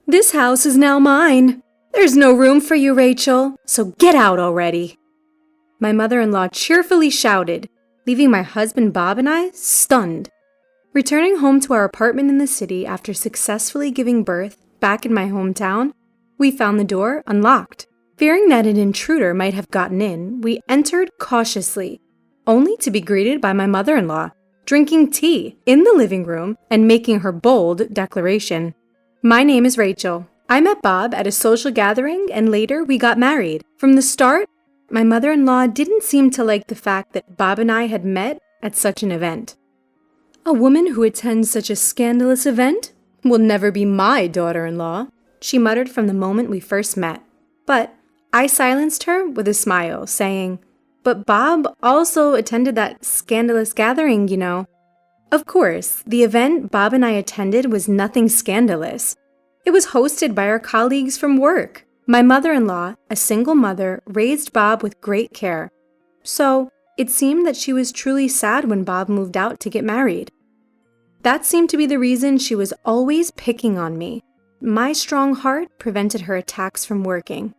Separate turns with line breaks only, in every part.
This house is now mine. There's no room for you, Rachel, so get out already. My mother-in-law cheerfully shouted, leaving my husband Bob and I stunned. Returning home to our apartment in the city after successfully giving birth back in my hometown, we found the door unlocked. Fearing that an intruder might have gotten in, we entered cautiously, only to be greeted by my mother-in-law, drinking tea in the living room and making her bold declaration. My name is Rachel. I met Bob at a social gathering and later we got married. From the start, my mother-in-law didn't seem to like the fact that Bob and I had met at such an event. A woman who attends such a scandalous event will never be my daughter-in-law, she muttered from the moment we first met. But I silenced her with a smile, saying, "But Bob also attended that scandalous gathering, you know." Of course, the event Bob and I attended was nothing scandalous. It was hosted by our colleagues from work. My mother-in-law, a single mother, raised Bob with great care. So, it seemed that she was truly sad when Bob moved out to get married. That seemed to be the reason she was always picking on me. My strong heart prevented her attacks from working.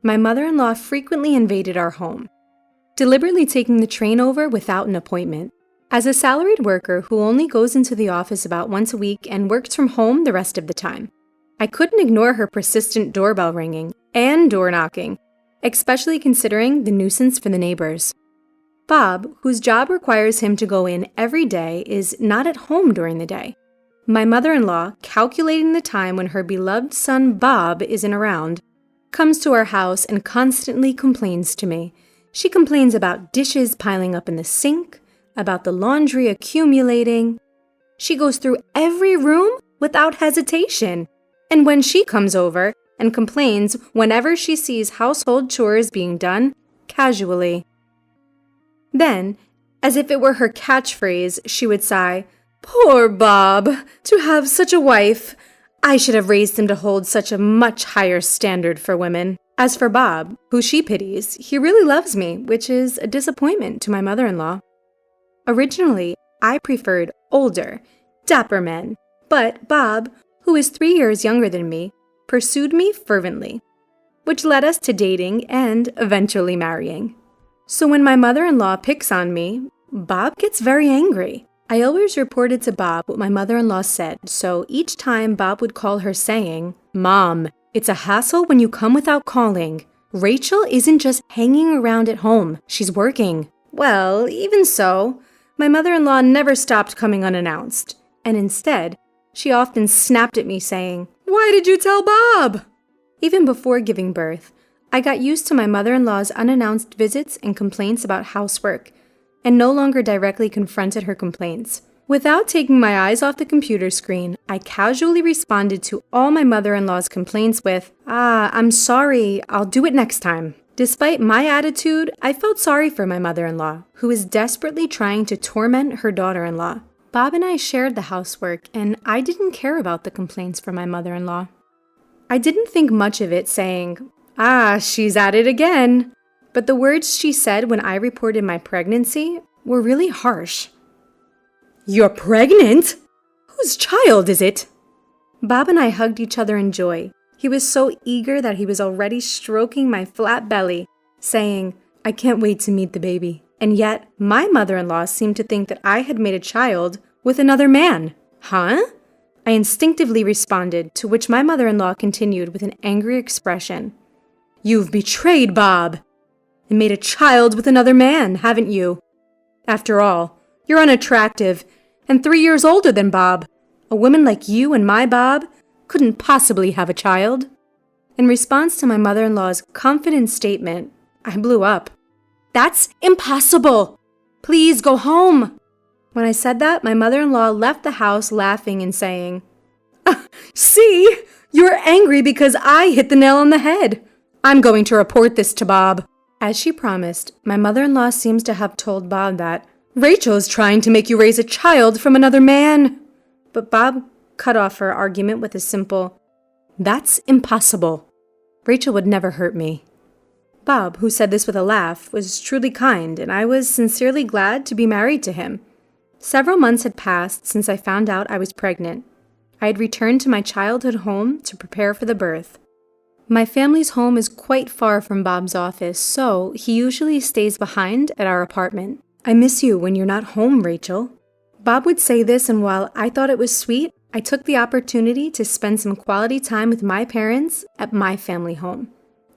My mother-in-law frequently invaded our home, deliberately taking the train over without an appointment. As a salaried worker who only goes into the office about once a week and works from home the rest of the time, I couldn't ignore her persistent doorbell ringing and door knocking, especially considering the nuisance for the neighbors. Bob, whose job requires him to go in every day, is not at home during the day. My mother-in-law, calculating the time when her beloved son Bob isn't around, comes to our house and constantly complains to me. She complains about dishes piling up in the sink, about the laundry accumulating. She goes through every room without hesitation. And when she comes over and complains whenever she sees household chores being done casually. Then, as if it were her catchphrase, she would sigh, "Poor Bob, to have such a wife. I should have raised him to hold such a much higher standard for women." As for Bob, who she pities, he really loves me, which is a disappointment to my mother-in-law. Originally, I preferred older, dapper men, but Bob, who is 3 years younger than me, pursued me fervently, which led us to dating and eventually marrying. So when my mother-in-law picks on me, Bob gets very angry. I always reported to Bob what my mother-in-law said, so each time Bob would call her saying, "Mom, it's a hassle when you come without calling. Rachel isn't just hanging around at home, she's working." Well, even so, my mother-in-law never stopped coming unannounced, and instead, she often snapped at me saying, "Why did you tell Bob?" Even before giving birth, I got used to my mother-in-law's unannounced visits and complaints about housework, and no longer directly confronted her complaints. Without taking my eyes off the computer screen, I casually responded to all my mother-in-law's complaints with, "I'm sorry, I'll do it next time." Despite my attitude, I felt sorry for my mother-in-law, who is desperately trying to torment her daughter-in-law. Bob and I shared the housework, and I didn't care about the complaints from my mother-in-law. I didn't think much of it, saying, "She's at it again." But the words she said when I reported my pregnancy were really harsh. "You're pregnant? Whose child is it?" Bob and I hugged each other in joy. He was so eager that he was already stroking my flat belly, saying, "I can't wait to meet the baby." And yet, my mother-in-law seemed to think that I had made a child with another man. Huh? I instinctively responded, to which my mother-in-law continued with an angry expression. "You've betrayed Bob and made a child with another man, haven't you? After all, you're unattractive and 3 years older than Bob. A woman like you and my Bob couldn't possibly have a child." In response to my mother-in-law's confident statement, I blew up. "That's impossible! Please go home!" When I said that, my mother-in-law left the house laughing and saying, "See, you're angry because I hit the nail on the head. I'm going to report this to Bob." As she promised, my mother-in-law seems to have told Bob that Rachel's trying to make you raise a child from another man. But Bob cut off her argument with a simple, "That's impossible. Rachel would never hurt me." Bob, who said this with a laugh, was truly kind, and I was sincerely glad to be married to him. Several months had passed since I found out I was pregnant. I had returned to my childhood home to prepare for the birth. My family's home is quite far from Bob's office, so he usually stays behind at our apartment. "I miss you when you're not home, Rachel." Bob would say this, and while I thought it was sweet, I took the opportunity to spend some quality time with my parents at my family home.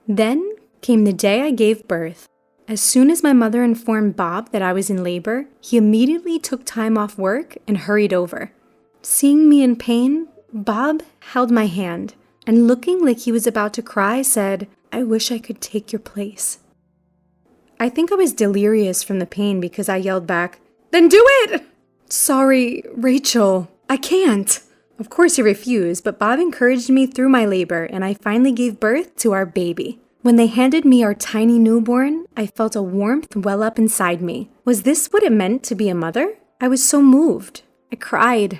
Then came the day I gave birth. As soon as my mother informed Bob that I was in labor, he immediately took time off work and hurried over. Seeing me in pain, Bob held my hand and, looking like he was about to cry, said, "I wish I could take your place." I think I was delirious from the pain because I yelled back, "Then do it!" "Sorry, Rachel, I can't." Of course he refused, but Bob encouraged me through my labor, and I finally gave birth to our baby. When they handed me our tiny newborn, I felt a warmth well up inside me. Was this what it meant to be a mother? I was so moved. I cried.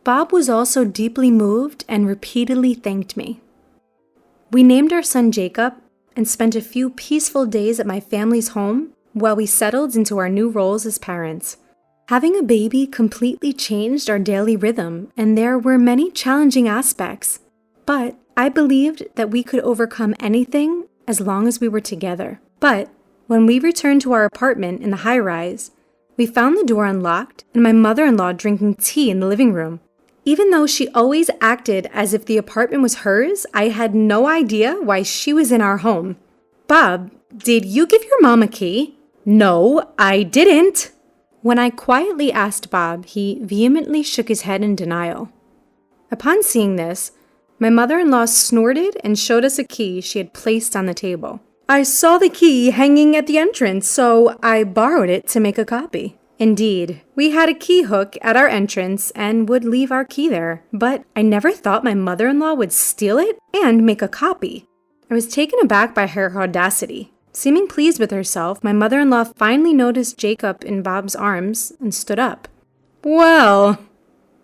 Bob was also deeply moved and repeatedly thanked me. We named our son Jacob and spent a few peaceful days at my family's home while we settled into our new roles as parents. Having a baby completely changed our daily rhythm, and there were many challenging aspects. But I believed that we could overcome anything as long as we were together. But when we returned to our apartment in the high-rise, we found the door unlocked and my mother-in-law drinking tea in the living room. Even though she always acted as if the apartment was hers, I had no idea why she was in our home. "Bob, did you give your mom a key?" "No, I didn't." When I quietly asked Bob, he vehemently shook his head in denial. Upon seeing this, my mother-in-law snorted and showed us a key she had placed on the table. "I saw the key hanging at the entrance, so I borrowed it to make a copy." Indeed, we had a key hook at our entrance and would leave our key there, but I never thought my mother-in-law would steal it and make a copy. I was taken aback by her audacity. Seeming pleased with herself, my mother-in-law finally noticed Jacob in Bob's arms and stood up. "Well,"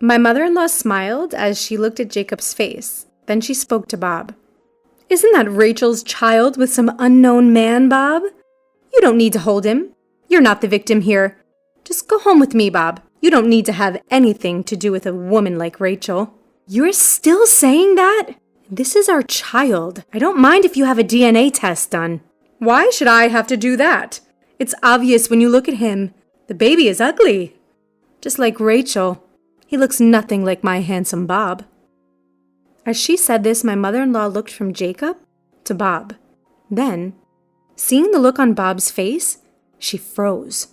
my mother-in-law smiled as she looked at Jacob's face. Then she spoke to Bob. "Isn't that Rachel's child with some unknown man, Bob? You don't need to hold him. You're not the victim here. Just go home with me, Bob. You don't need to have anything to do with a woman like Rachel." "You're still saying that? This is our child. I don't mind if you have a DNA test done." "Why should I have to do that? It's obvious when you look at him. The baby is ugly. Just like Rachel. He looks nothing like my handsome Bob." As she said this, my mother-in-law looked from Jacob to Bob. Then, seeing the look on Bob's face, she froze.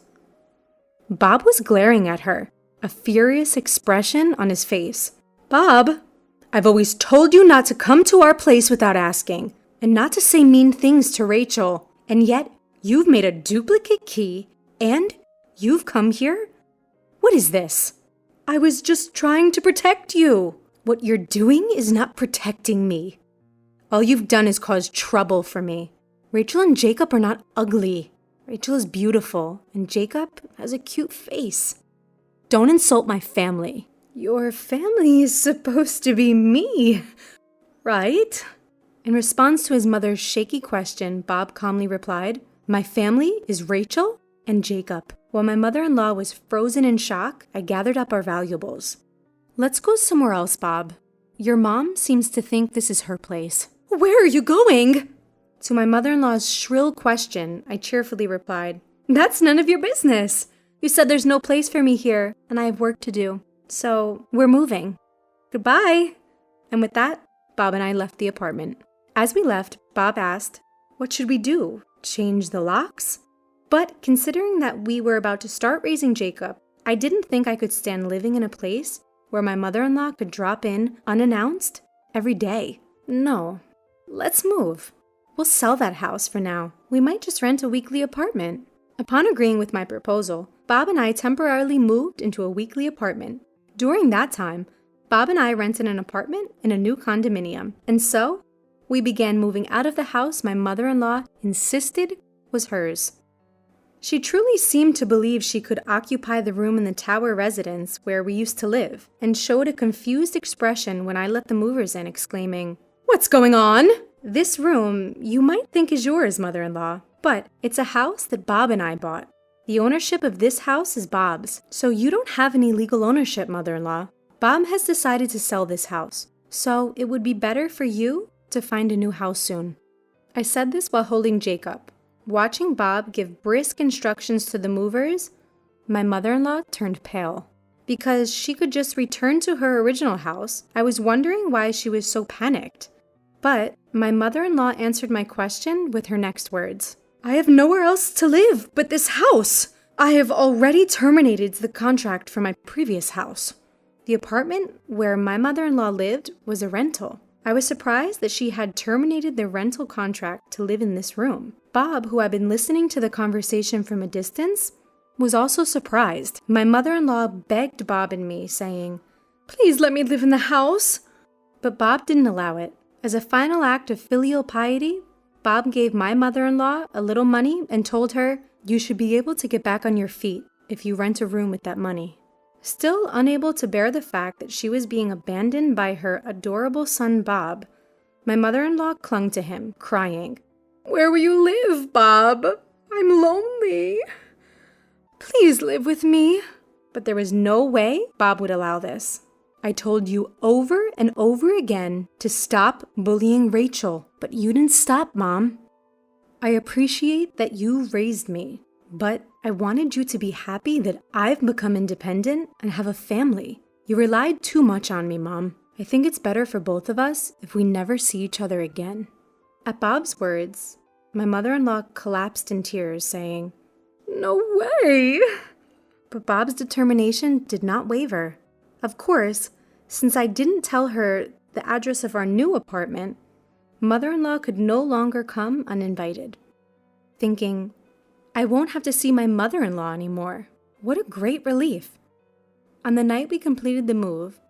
Bob was glaring at her, a furious expression on his face. "Bob, I've always told you not to come to our place without asking, and not to say mean things to Rachel, and yet you've made a duplicate key, and you've come here? What is this?" "I was just trying to protect you." "What you're doing is not protecting me. All you've done is cause trouble for me. Rachel and Jacob are not ugly. Rachel is beautiful, and Jacob has a cute face. Don't insult my family." "Your family is supposed to be me, right?" In response to his mother's shaky question, Bob calmly replied, "My family is Rachel and Jacob." While my mother-in-law was frozen in shock, I gathered up our valuables. "Let's go somewhere else, Bob. Your mom seems to think this is her place." "Where are you going?" To my mother-in-law's shrill question, I cheerfully replied, "That's none of your business. You said there's no place for me here, and I have work to do. So, we're moving. Goodbye." And with that, Bob and I left the apartment. As we left, Bob asked, "What should we do? Change the locks?" But considering that we were about to start raising Jacob, I didn't think I could stand living in a place where my mother-in-law could drop in unannounced every day. No, let's move. We'll sell that house for now. We might just rent a weekly apartment. Upon agreeing with my proposal, Bob and I temporarily moved into a weekly apartment. During that time, Bob and I rented an apartment in a new condominium, and so we began moving out of the house my mother-in-law insisted was hers. She truly seemed to believe she could occupy the room in the tower residence where we used to live, and showed a confused expression when I let the movers in, exclaiming, "What's going on?" "This room you might think is yours, mother-in-law, but it's a house that Bob and I bought. The ownership of this house is Bob's, so you don't have any legal ownership, mother-in-law." Bob has decided to sell this house, so it would be better for you to find a new house soon. I said this while holding Jacob. Watching Bob give brisk instructions to the movers, my mother-in-law turned pale. Because she could just return to her original house, I was wondering why she was so panicked. But my mother-in-law answered my question with her next words. I have nowhere else to live but this house. I have already terminated the contract for my previous house. The apartment where my mother-in-law lived was a rental. I was surprised that she had terminated the rental contract to live in this room. Bob, who had been listening to the conversation from a distance, was also surprised. My mother-in-law begged Bob and me, saying, "Please let me live in the house." But Bob didn't allow it. As a final act of filial piety, Bob gave my mother-in-law a little money and told her, "You should be able to get back on your feet if you rent a room with that money." Still unable to bear the fact that she was being abandoned by her adorable son Bob, my mother-in-law clung to him, crying, "Where will you live, Bob? I'm lonely. Please live with me." But there was no way Bob would allow this. I told you over and over again to stop bullying Rachel, but you didn't stop, Mom. I appreciate that you raised me, but I wanted you to be happy that I've become independent and have a family. You relied too much on me, Mom. I think it's better for both of us if we never see each other again. At Bob's words, my mother-in-law collapsed in tears, saying, "No way!" But Bob's determination did not waver. Of course, since I didn't tell her the address of our new apartment, mother-in-law could no longer come uninvited. Thinking, I won't have to see my mother-in-law anymore. What a great relief. On the night we completed the move,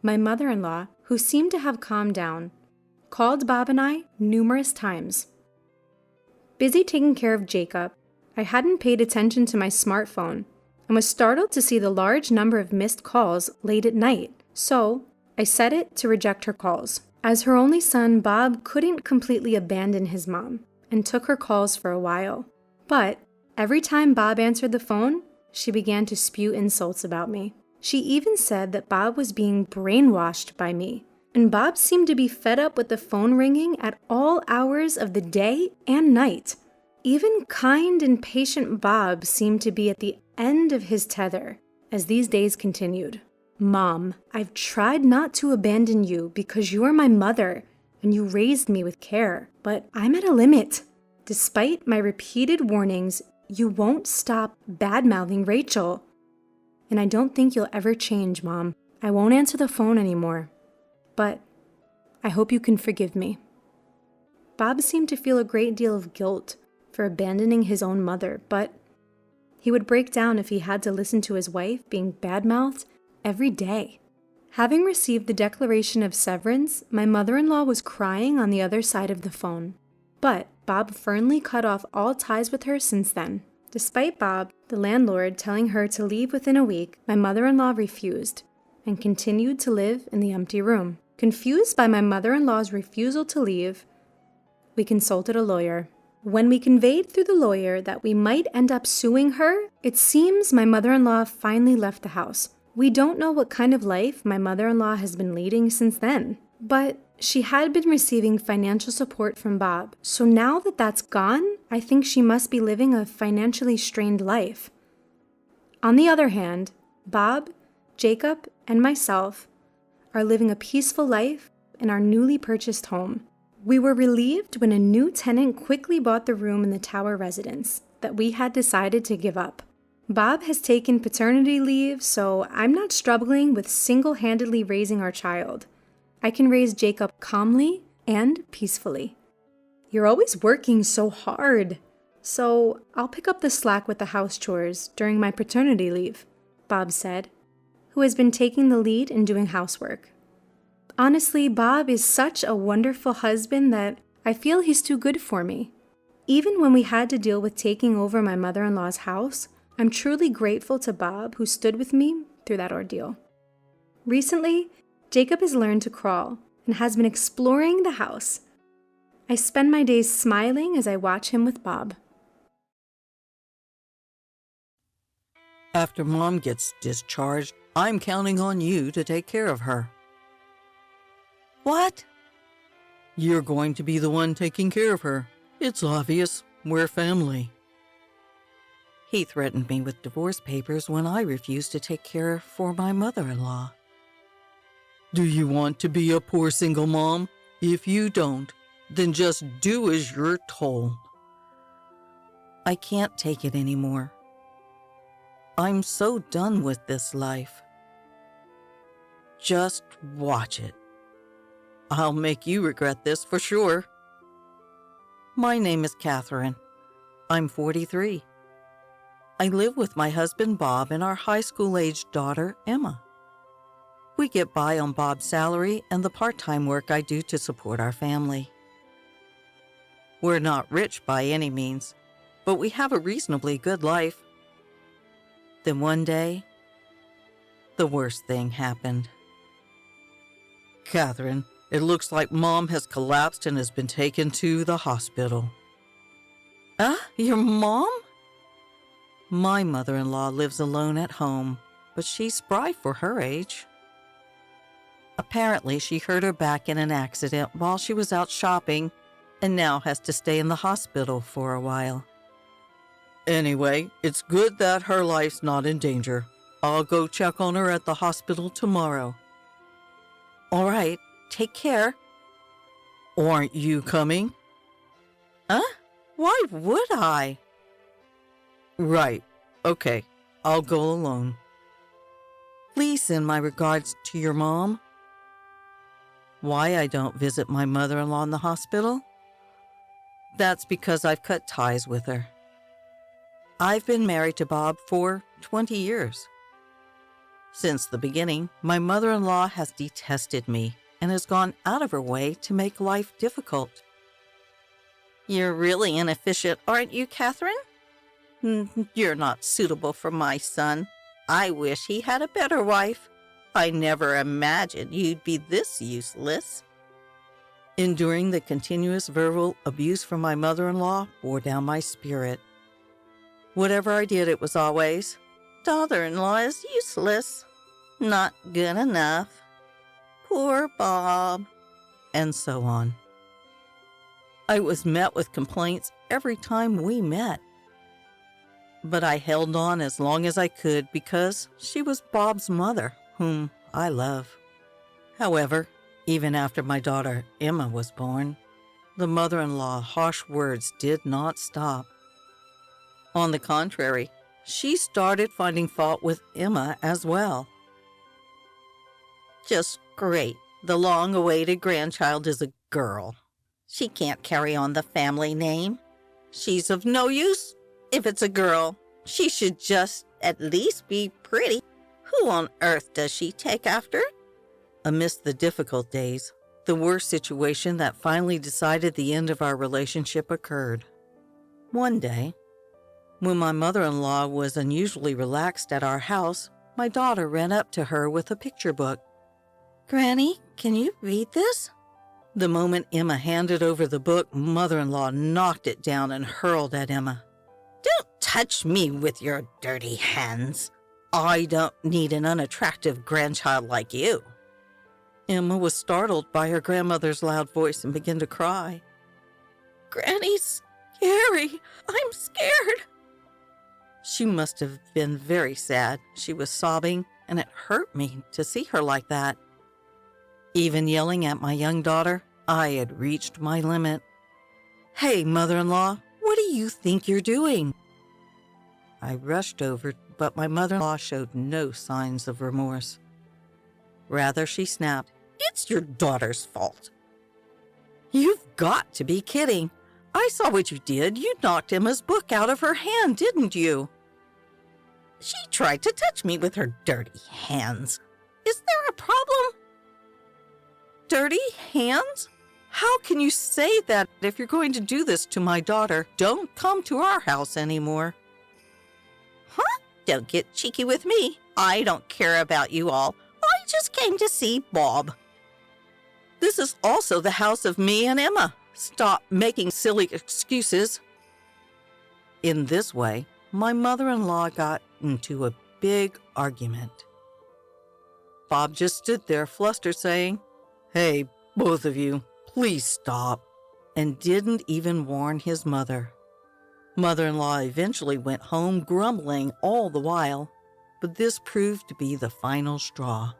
my mother-in-law, who seemed to have calmed down, called Bob and I numerous times. Busy taking care of Jacob, I hadn't paid attention to my smartphone and was startled to see the large number of missed calls late at night, so I set it to reject her calls. As her only son, Bob couldn't completely abandon his mom and took her calls for a while. But every time Bob answered the phone, she began to spew insults about me. She even said that Bob was being brainwashed by me, and Bob seemed to be fed up with the phone ringing at all hours of the day and night. Even kind and patient Bob seemed to be at the end of his tether as these days continued. Mom, I've tried not to abandon you because you are my mother and you raised me with care, but I'm at a limit. Despite my repeated warnings, you won't stop bad-mouthing Rachel. And I don't think you'll ever change, Mom. I won't answer the phone anymore. But I hope you can forgive me. Bob seemed to feel a great deal of guilt for abandoning his own mother, but he would break down if he had to listen to his wife being bad-mouthed every day. Having received the declaration of severance, my mother-in-law was crying on the other side of the phone. But Bob firmly cut off all ties with her since then. Despite Bob, the landlord, telling her to leave within a week, my mother-in-law refused and continued to live in the empty room. Confused by my mother-in-law's refusal to leave, we consulted a lawyer. When we conveyed through the lawyer that we might end up suing her, it seems my mother-in-law finally left the house. We don't know what kind of life my mother-in-law has been leading since then, but she had been receiving financial support from Bob, so now that that's gone, I think she must be living a financially strained life. On the other hand, Bob, Jacob, and myself are living a peaceful life in our newly purchased home. We were relieved when a new tenant quickly bought the room in the tower residence that we had decided to give up. Bob has taken paternity leave, so I'm not struggling with single-handedly raising our child. I can raise Jacob calmly and peacefully. You're always working so hard, so I'll pick up the slack with the house chores during my paternity leave, Bob said, who has been taking the lead in doing housework. Honestly, Bob is such a wonderful husband that I feel he's too good for me. Even when we had to deal with taking over my mother-in-law's house, I'm truly grateful to Bob who stood with me through that ordeal. Recently, Jacob has learned to crawl and has been exploring the house. I spend my days smiling as I watch him with Bob.
After Mom gets discharged, I'm counting on you to take care of her.
What?
You're going to be the one taking care of her. It's obvious. We're family.
He threatened me with divorce papers when I refused to take care for my mother-in-law.
Do you want to be a poor single mom? If you don't, then just do as you're told.
I can't take it anymore. I'm so done with this life.
Just watch it. I'll make you regret this for sure.
My name is Catherine. I'm 43. I live with my husband Bob and our high school-aged daughter Emma. We get by on Bob's salary and the part-time work I do to support our family. We're not rich by any means, but we have a reasonably good life. Then one day, the worst thing happened.
Catherine, it looks like Mom has collapsed and has been taken to the hospital.
Your mom?
My mother-in-law lives alone at home, but she's spry for her age.
Apparently, she hurt her back in an accident while she was out shopping and now has to stay in the hospital for a while.
Anyway, it's good that her life's not in danger. I'll go check on her at the hospital tomorrow.
All right, take care.
Aren't you coming?
Why would I?
Right. Okay, I'll go alone.
Please send my regards to your mom.
Why I don't visit my mother-in-law in the hospital?
That's because I've cut ties with her. I've been married to Bob for 20 years. Since the beginning, my mother-in-law has detested me and has gone out of her way to make life difficult. You're really inefficient, aren't you, Catherine? You're not suitable for my son. I wish he had a better wife. I never imagined you'd be this useless.
Enduring the continuous verbal abuse from my mother-in-law bore down my spirit. Whatever I did, it was always,
Daughter-in-law is useless. Not good enough. Poor Bob.
And so on. I was met with complaints every time we met. But I held on as long as I could because she was Bob's mother, whom I love. However, even after my daughter Emma was born, the mother-in-law harsh words did not stop. On the contrary, she started finding fault with Emma as well.
Just great. The long-awaited grandchild is a girl. She can't carry on the family name. She's of no use if it's a girl. She should just at least be pretty. Who on earth does she take after?
Amidst the difficult days, the worst situation that finally decided the end of our relationship occurred. One day, when my mother-in-law was unusually relaxed at our house, my daughter ran up to her with a picture book.
Granny, can you read this?
The moment Emma handed over the book, mother-in-law knocked it down and hurled at Emma.
Don't touch me with your dirty hands. I don't need an unattractive grandchild like you.
Emma was startled by her grandmother's loud voice and began to cry.
Granny's scary. I'm scared.
She must have been very sad. She was sobbing, and it hurt me to see her like that. Even yelling at my young daughter, I had reached my limit. "Hey, mother-in-law, what do you think you're doing?" I rushed over, but my mother-in-law showed no signs of remorse. Rather, she snapped,
"It's your daughter's fault."
"You've got to be kidding. I saw what you did. You knocked Emma's book out of her hand, didn't you?"
She tried to touch me with her dirty hands. Is there a problem?
Dirty hands? How can you say that? If you're going to do this to my daughter, don't come to our house anymore.
Huh? Don't get cheeky with me. I don't care about you all. I just came to see Bob.
This is also the house of me and Emma. Stop making silly excuses. In this way, my mother-in-law got
into a big argument. Bob just stood there flustered saying, "Hey, both of you, please stop," and didn't even warn his mother. Mother-in-law eventually went home grumbling all the while, but this proved to be the final straw.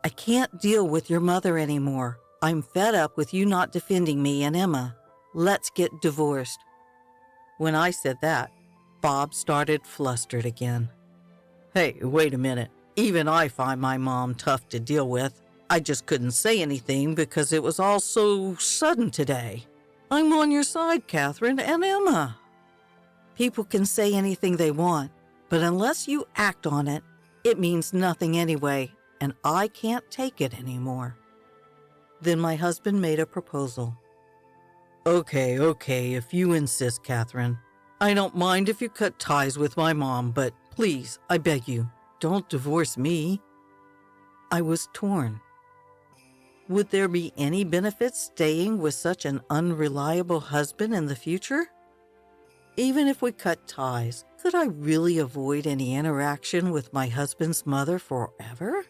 "I can't deal with your mother anymore. I'm fed up with you not defending me and Emma. Let's get divorced." When I said that, Bob started flustered again. "Hey, wait a minute. Even I find my mom tough to deal with. I just couldn't say anything because it was all so sudden today. I'm on your side, Catherine and Emma." People can say anything they want, but unless you act on it, it means nothing anyway, and I can't take it anymore. Then my husband made a proposal. Okay, if you insist, Catherine. I don't mind if you cut ties with my mom, but please, I beg you, don't divorce me." I was torn. Would there be any benefit staying with such an unreliable husband in the future? Even if we cut ties, could I really avoid any interaction with my husband's mother forever?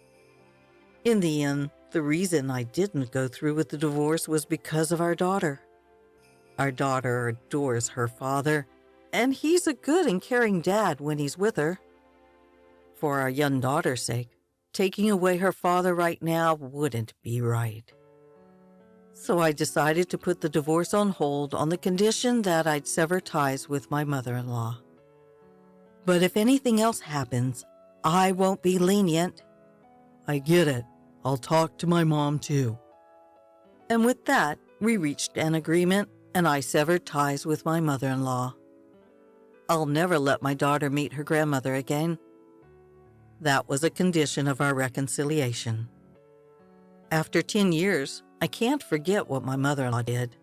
In the end, the reason I didn't go through with the divorce was because of our daughter. Our daughter adores her father, and he's a good and caring dad when he's with her. For our young daughter's sake, taking away her father right now wouldn't be right. So I decided to put the divorce on hold on the condition that I'd sever ties with my mother-in-law. But if anything else happens, I won't be lenient. "I get it. I'll talk to my mom too." And with that, we reached an agreement, and I severed ties with my mother-in-law. I'll never let my daughter meet her grandmother again. That was a condition of our reconciliation. After 10 years, I can't forget what my mother-in-law did.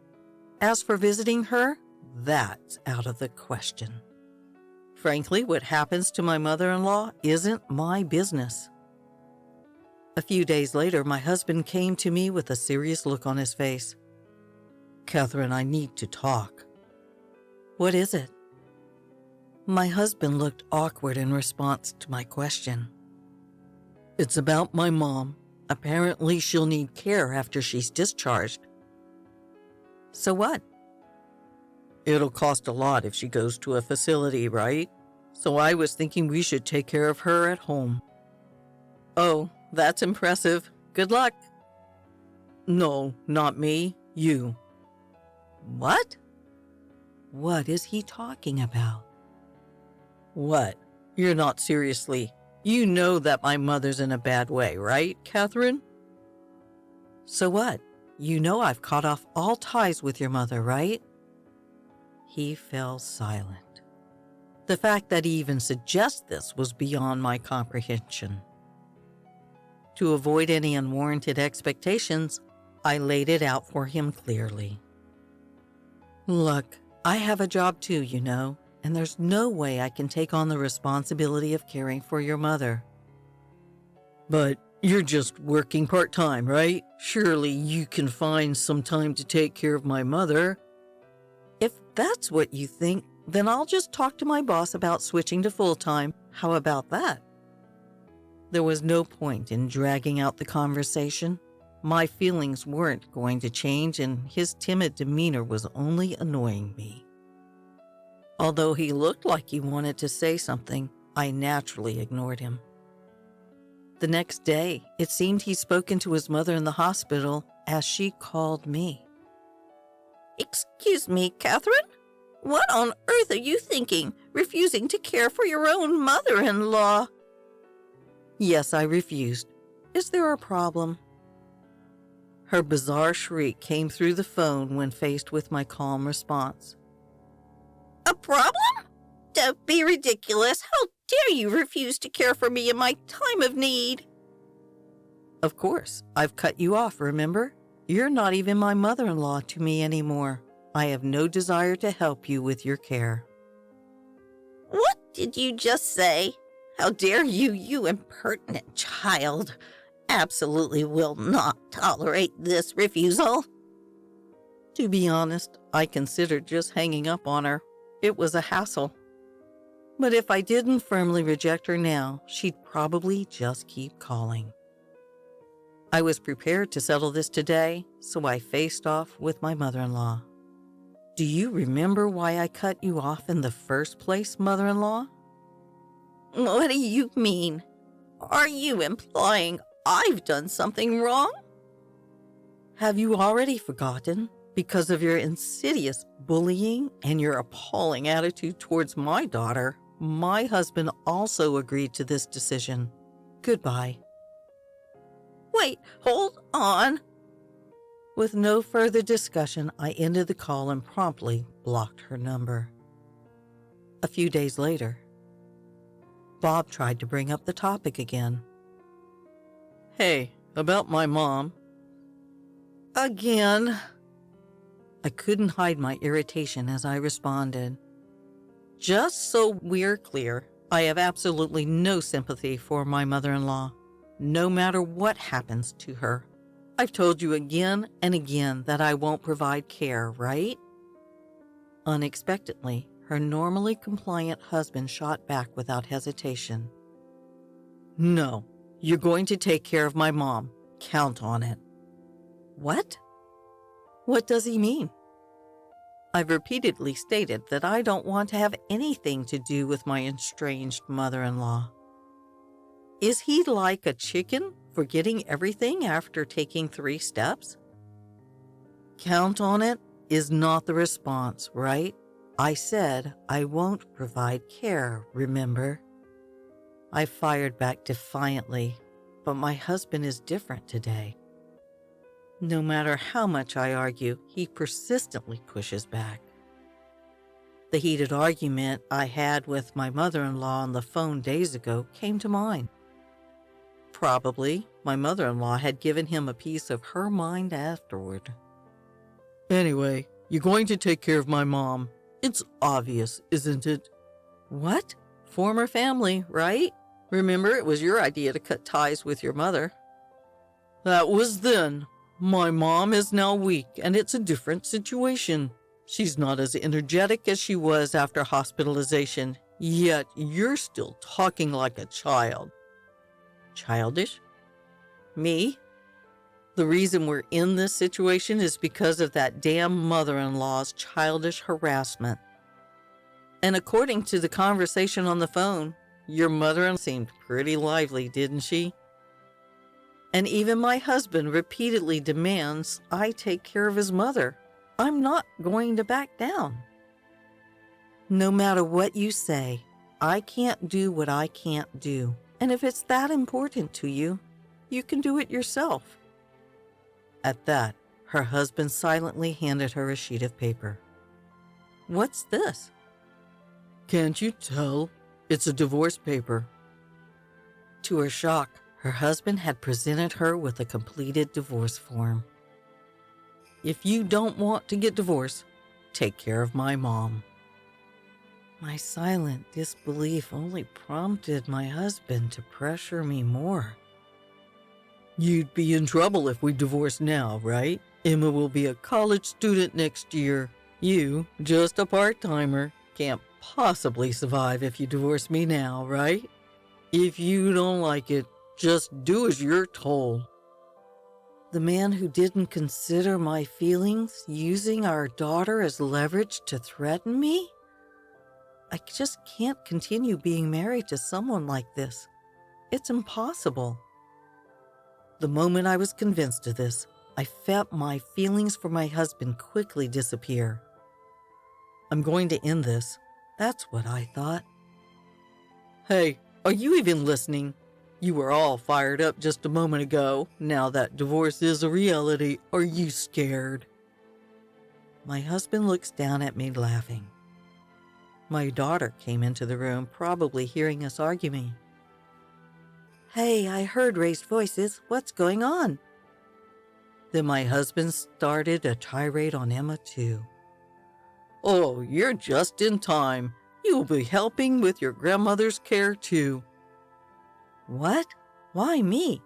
As for visiting her, that's out of the question. Frankly, what happens to my mother-in-law isn't my business. A few days later, my husband came to me with a serious look on his face. "Catherine, I need to talk." "What is it?" My husband looked awkward in response to my question. "It's about my mom. Apparently, she'll need care after she's discharged." "So what?" "It'll cost a lot if she goes to a facility, right? So I was thinking we should take care of her at home." "Oh, that's impressive. Good luck." "No, not me. You." "What? What is he talking about?" "What? You're not seriously. You know that my mother's in a bad way, right, Catherine?" "So what? You know I've cut off all ties with your mother, right?" He fell silent. The fact that he even suggests this was beyond my comprehension. To avoid any unwarranted expectations, I laid it out for him clearly. "Look, I have a job too, you know, and there's no way I can take on the responsibility of caring for your mother." "But you're just working part-time, right? Surely you can find some time to take care of my mother." "If that's what you think, then I'll just talk to my boss about switching to full-time. How about that?" There was no point in dragging out the conversation. My feelings weren't going to change, and his timid demeanor was only annoying me. Although he looked like he wanted to say something, I naturally ignored him. The next day, it seemed he'd spoken to his mother in the hospital as she called me. "Excuse me, Catherine? What on earth are you thinking, refusing to care for your own mother-in-law?" Yes, I refused. Is there a problem? Her bizarre shriek came through the phone when faced with my calm response. "A problem? Don't be ridiculous. How dare you refuse to care for me in my time of need?" "Of course, I've cut you off, remember? You're not even my mother-in-law to me anymore. I have no desire to help you with your care." "What did you just say? How dare you, you impertinent child. Absolutely will not tolerate this refusal." To be honest, I considered just hanging up on her. It was a hassle. But if I didn't firmly reject her now, she'd probably just keep calling. I was prepared to settle this today, so I faced off with my mother-in-law. Do you remember why I cut you off in the first place, mother-in-law?
What do you mean? Are you implying I've done something wrong?
Have you already forgotten? Because of your insidious bullying and your appalling attitude towards my daughter, my husband also agreed to this decision. Goodbye.
Wait, hold on.
With no further discussion, I ended the call and promptly blocked her number. A few days later, Bob tried to bring up the topic again. Hey, about my mom. Again. I couldn't hide my irritation as I responded. Just so we're clear, I have absolutely no sympathy for my mother-in-law, no matter what happens to her. I've told you again and again that I won't provide care, right? Unexpectedly, her normally compliant husband shot back without hesitation. No, you're going to take care of my mom. Count on it. What? What does he mean? I've repeatedly stated that I don't want to have anything to do with my estranged mother-in-law. Is he like a chicken, forgetting everything after taking 3 steps? Count on it is not the response, right? I said I won't provide care, remember? I fired back defiantly, but my husband is different today. No matter how much I argue, he persistently pushes back. The heated argument I had with my mother-in-law on the phone days ago came to mind. Probably my mother-in-law had given him a piece of her mind afterward. Anyway, you're going to take care of my mom. It's obvious, isn't it? What? Former family, right? Remember, it was your idea to cut ties with your mother. That was then. My mom is now weak, and it's a different situation. She's not as energetic as she was after hospitalization, yet you're still talking like a child. Childish? Me? The reason we're in this situation is because of that damn mother-in-law's childish harassment. And according to the conversation on the phone, your mother-in-law seemed pretty lively, didn't she? And even my husband repeatedly demands I take care of his mother. I'm not going to back down. No matter what you say, I can't do what I can't do. And if it's that important to you, you can do it yourself. At that, her husband silently handed her a sheet of paper. What's this? Can't you tell? It's a divorce paper. To her shock, her husband had presented her with a completed divorce form. If you don't want to get divorced, take care of my mom. My silent disbelief only prompted my husband to pressure me more. You'd be in trouble if we divorced now, right? Emma will be a college student next year. You, just a part-timer, can't possibly survive if you divorce me now, right? If you don't like it, just do as you're told. The man who didn't consider my feelings using our daughter as leverage to threaten me? I just can't continue being married to someone like this. It's impossible. The moment I was convinced of this, I felt my feelings for my husband quickly disappear. I'm going to end this. That's what I thought. Hey, are you even listening? You were all fired up just a moment ago. Now that divorce is a reality, are you scared? My husband looks down at me laughing. My daughter came into the room, probably hearing us arguing. Hey, I heard raised voices. What's going on? Then my husband started a tirade on Emma too. Oh, you're just in time. You'll be helping with your grandmother's care too. What? Why me?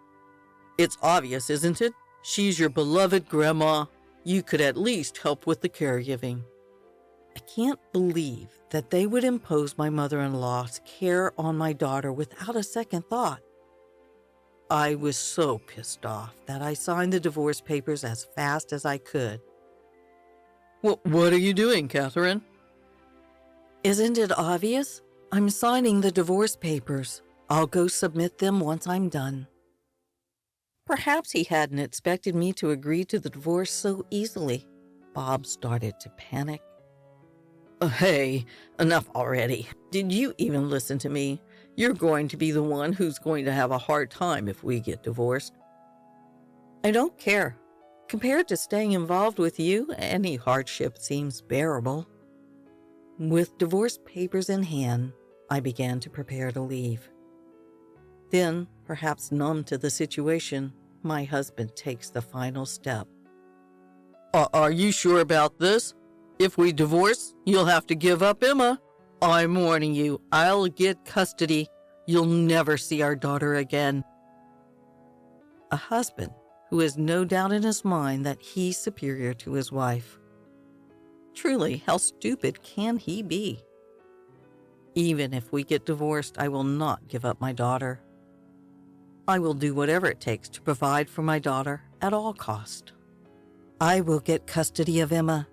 It's obvious, isn't it? She's your beloved grandma. You could at least help with the caregiving. I can't believe that they would impose my mother-in-law's care on my daughter without a second thought. I was so pissed off that I signed the divorce papers as fast as I could.
What are you doing, Catherine?
Isn't it obvious? I'm signing the divorce papers. I'll go submit them once I'm done. Perhaps he hadn't expected me to agree to the divorce so easily. Bob started to panic.
Hey, enough already. Did you even listen to me? You're going to be the one who's going to have a hard time if we get divorced.
I don't care. Compared to staying involved with you, any hardship seems bearable. With divorce papers in hand, I began to prepare to leave. Then, perhaps numb to the situation, my husband takes the final step.
Are you sure about this? If we divorce, you'll have to give up Emma. I'm warning you, I'll get custody. You'll never see our daughter again.
A husband who has no doubt in his mind that he's superior to his wife. Truly, how stupid can he be? Even if we get divorced, I will not give up my daughter. I will do whatever it takes to provide for my daughter at all cost. I will get custody of Emma.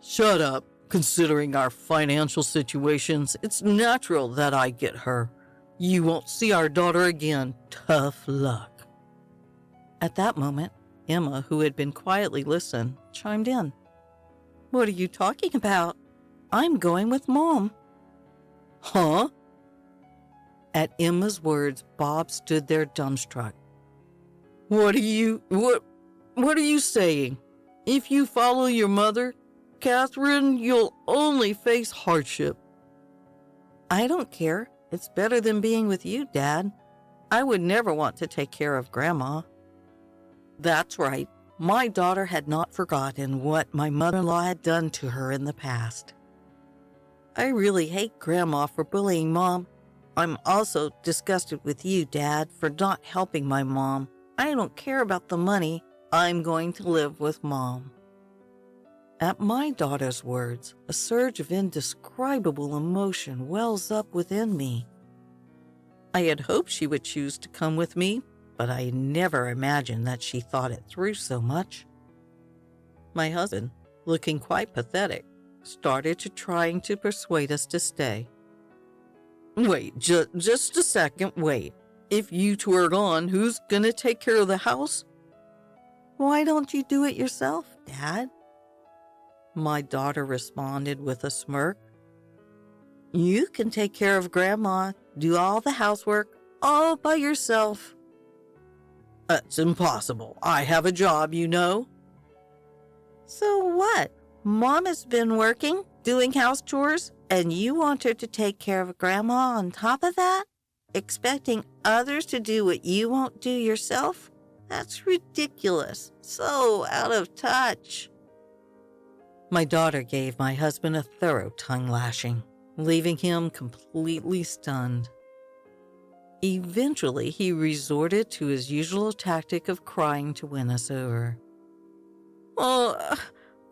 Shut up. Considering our financial situations, it's natural that I get her. You won't see our daughter again. Tough luck.
At that moment, Emma, who had been quietly listening, chimed in. What are you talking about? I'm going with Mom.
Huh?
At Emma's words, Bob stood there dumbstruck.
What are you saying? If you follow your mother, Catherine, you'll only face hardship.
I don't care. It's better than being with you, Dad. I would never want to take care of Grandma. That's right. My daughter had not forgotten what my mother-in-law had done to her in the past. I really hate Grandma for bullying Mom. I'm also disgusted with you, Dad, for not helping my mom. I don't care about the money. I'm going to live with Mom. At my daughter's words, a surge of indescribable emotion wells up within me. I had hoped she would choose to come with me, but I never imagined that she thought it through so much. My husband, looking quite pathetic, started trying to persuade us to stay.
Wait, just a second, wait. If you two are gone, who's gonna take care of the house?
Why don't you do it yourself, Dad? My daughter responded with a smirk. You can take care of Grandma, do all the housework, all by yourself.
That's impossible. I have a job, you know.
So what? Mom has been working, doing house chores, and you want her to take care of Grandma on top of that? Expecting others to do what you won't do yourself? That's ridiculous. So out of touch. My daughter gave my husband a thorough tongue lashing, leaving him completely stunned. Eventually, he resorted to his usual tactic of crying to win us over.
Oh,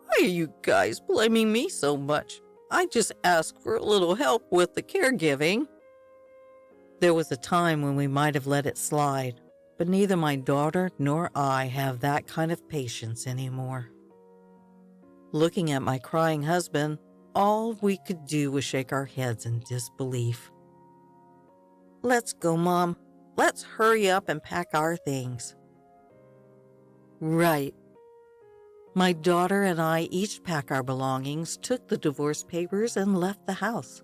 why are you guys blaming me so much? I just asked for a little help with the caregiving.
There was a time when we might have let it slide, but neither my daughter nor I have that kind of patience anymore. Looking at my crying husband, all we could do was shake our heads in disbelief. Let's go, Mom. Let's hurry up and pack our things. Right. My daughter and I each packed our belongings, took the divorce papers, and left the house.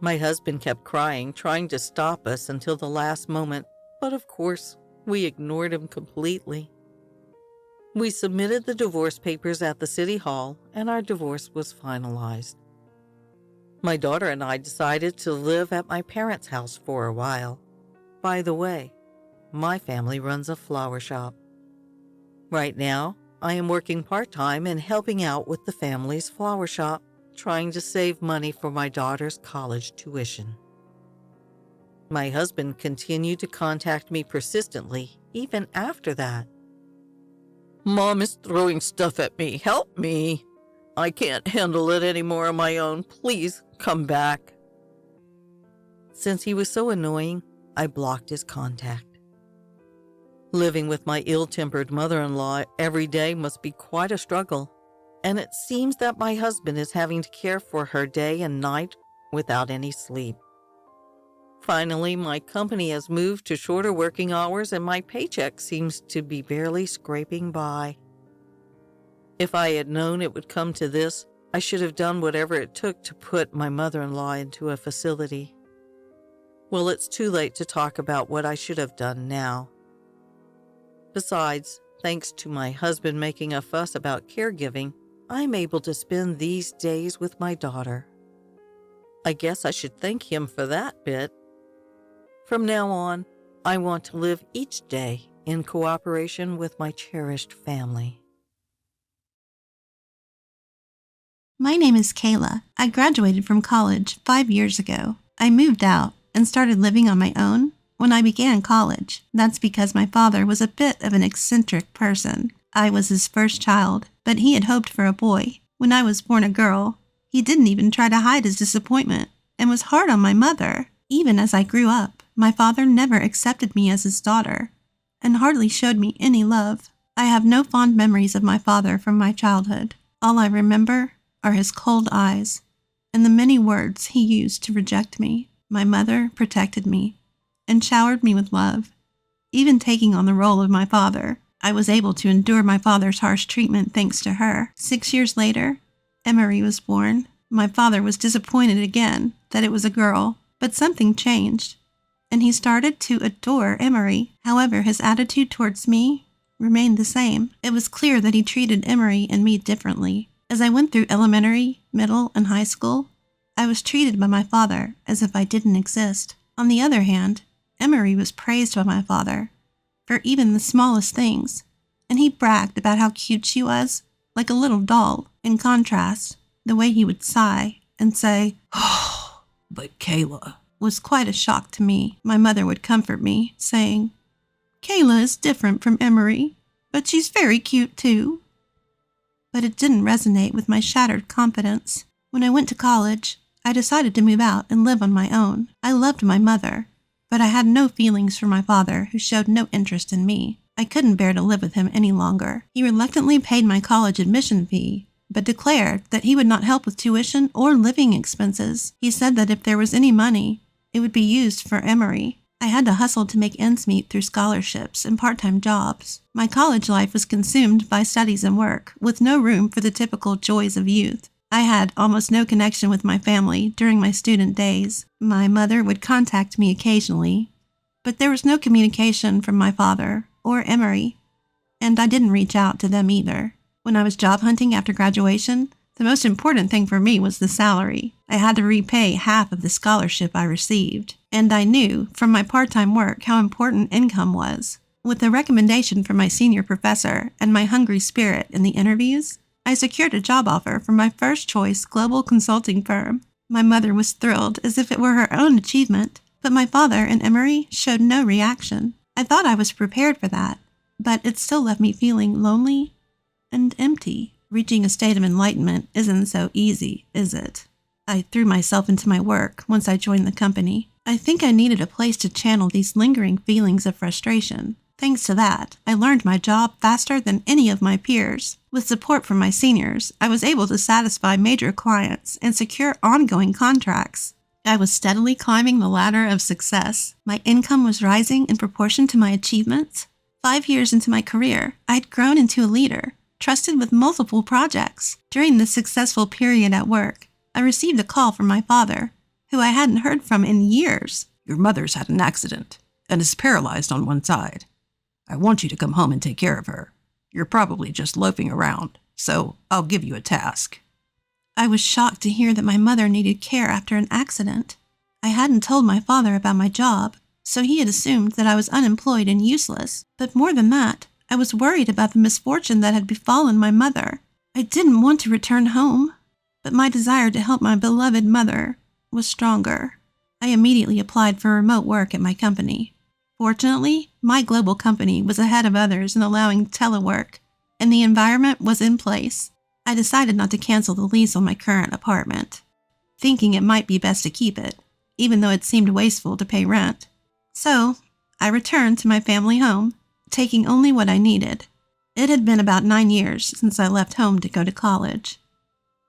My husband kept crying, trying to stop us until the last moment, but of course, we ignored him completely. We submitted the divorce papers at the city hall, and our divorce was finalized. My daughter and I decided to live at my parents' house for a while. By the way, my family runs a flower shop. Right now, I am working part-time and helping out with the family's flower shop, trying to save money for my daughter's college tuition. My husband continued to contact me persistently, even after that.
Mom is throwing stuff at me. Help me.
I can't handle it anymore on my own. Please come back." Since he was so annoying, I blocked his contact. Living with my ill-tempered mother-in-law every day must be quite a struggle, and it seems that my husband is having to care for her day and night without any sleep. Finally, my company has moved to shorter working hours and my paycheck seems to be barely scraping by. If I had known it would come to this, I should have done whatever it took to put my mother-in-law into a facility. Well, it's too late to talk about what I should have done now. Besides, thanks to my husband making a fuss about caregiving, I'm able to spend these days with my daughter. I guess I should thank him for that bit. From now on, I want to live each day in cooperation with my cherished family.
My name is Kayla. I graduated from college 5 years ago. I moved out and started living on my own when I began college. That's because my father was a bit of an eccentric person. I was his first child, but he had hoped for a boy. When I was born a girl, he didn't even try to hide his disappointment and was hard on my mother. Even as I grew up, my father never accepted me as his daughter and hardly showed me any love. I have no fond memories of my father from my childhood. All I remember are his cold eyes and the many words he used to reject me. My mother protected me and showered me with love. Even taking on the role of my father, I was able to endure my father's harsh treatment thanks to her. 6 years later, Emery was born. My father was disappointed again that it was a girl, but something changed, and he started to adore Emery. However, his attitude towards me remained the same. It was clear that he treated Emery and me differently. As I went through elementary, middle, and high school, I was treated by my father as if I didn't exist. On the other hand, Emery was praised by my father for even the smallest things, and he bragged about how cute she was, like a little doll. In contrast, the way he would sigh and say, "Oh, but Kayla," was quite a shock to me. My mother would comfort me, saying, "Kayla is different from Emery, but she's very cute too." But it didn't resonate with my shattered confidence. When I went to college, I decided to move out and live on my own. I loved my mother, but I had no feelings for my father, who showed no interest in me. I couldn't bear to live with him any longer. He reluctantly paid my college admission fee, but declared that he would not help with tuition or living expenses. He said that if there was any money, it would be used for Emery. I had to hustle to make ends meet through scholarships and part-time jobs. My college life was consumed by studies and work, with no room for the typical joys of youth. I had almost no connection with my family during my student days. My mother would contact me occasionally, but there was no communication from my father or Emery, and I didn't reach out to them either. When I was job hunting after graduation, the most important thing for me was the salary. I had to repay half of the scholarship I received, and I knew from my part-time work how important income was. With the recommendation from my senior professor and my hungry spirit in the interviews, I secured a job offer from my first choice global consulting firm. My mother was thrilled as if it were her own achievement, but my father and Emery showed no reaction. I thought I was prepared for that, but it still left me feeling lonely and empty. Reaching a state of enlightenment isn't so easy, is it? I threw myself into my work once I joined the company. I think I needed a place to channel these lingering feelings of frustration. Thanks to that, I learned my job faster than any of my peers. With support from my seniors, I was able to satisfy major clients and secure ongoing contracts. I was steadily climbing the ladder of success. My income was rising in proportion to my achievements. 5 years into my career, I had grown into a leader, trusted with multiple projects. During this successful period at work, I received a call from my father, who I hadn't heard from in years.
"Your mother's had an accident and is paralyzed on one side. I want you to come home and take care of her. You're probably just loafing around, so I'll give you a task."
I was shocked to hear that my mother needed care after an accident. I hadn't told my father about my job, so he had assumed that I was unemployed and useless. But more than that, I was worried about the misfortune that had befallen my mother. I didn't want to return home, but my desire to help my beloved mother was stronger. I immediately applied for remote work at my company. Fortunately, my global company was ahead of others in allowing telework, and the environment was in place. I decided not to cancel the lease on my current apartment, thinking it might be best to keep it, even though it seemed wasteful to pay rent. So, I returned to my family home, taking only what I needed. It had been about 9 years since I left home to go to college.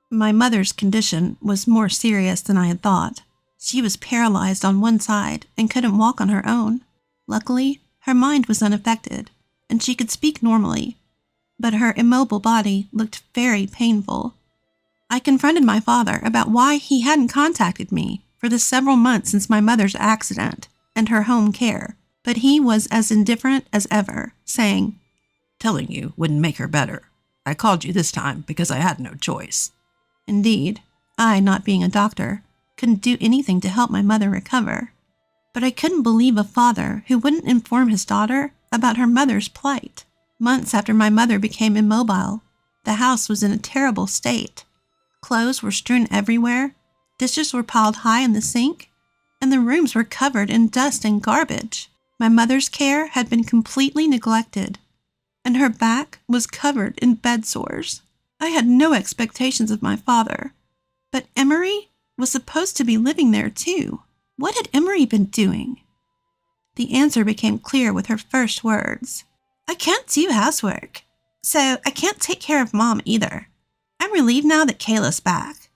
My mother's condition was more serious than I had thought. She was paralyzed on one side and couldn't walk on her own. Luckily, her mind was unaffected, and she could speak normally, but her immobile body looked very painful. I confronted my father about why he hadn't contacted me for the several months since my mother's accident and her home care, but he was as indifferent as ever, saying,
"Telling you wouldn't make her better. I called you this time because I had no choice."
Indeed, I, not being a doctor, couldn't do anything to help my mother recover. But I couldn't believe a father who wouldn't inform his daughter about her mother's plight. Months after my mother became immobile, the house was in a terrible state. Clothes were strewn everywhere, dishes were piled high in the sink, and the rooms were covered in dust and garbage. My mother's care had been completely neglected, and her back was covered in bed sores. I had no expectations of my father, but Emery was supposed to be living there too. What had Emery been doing? The answer became clear with her first words. "I can't do housework, so I can't take care of Mom either. I'm relieved now that Kayla's back."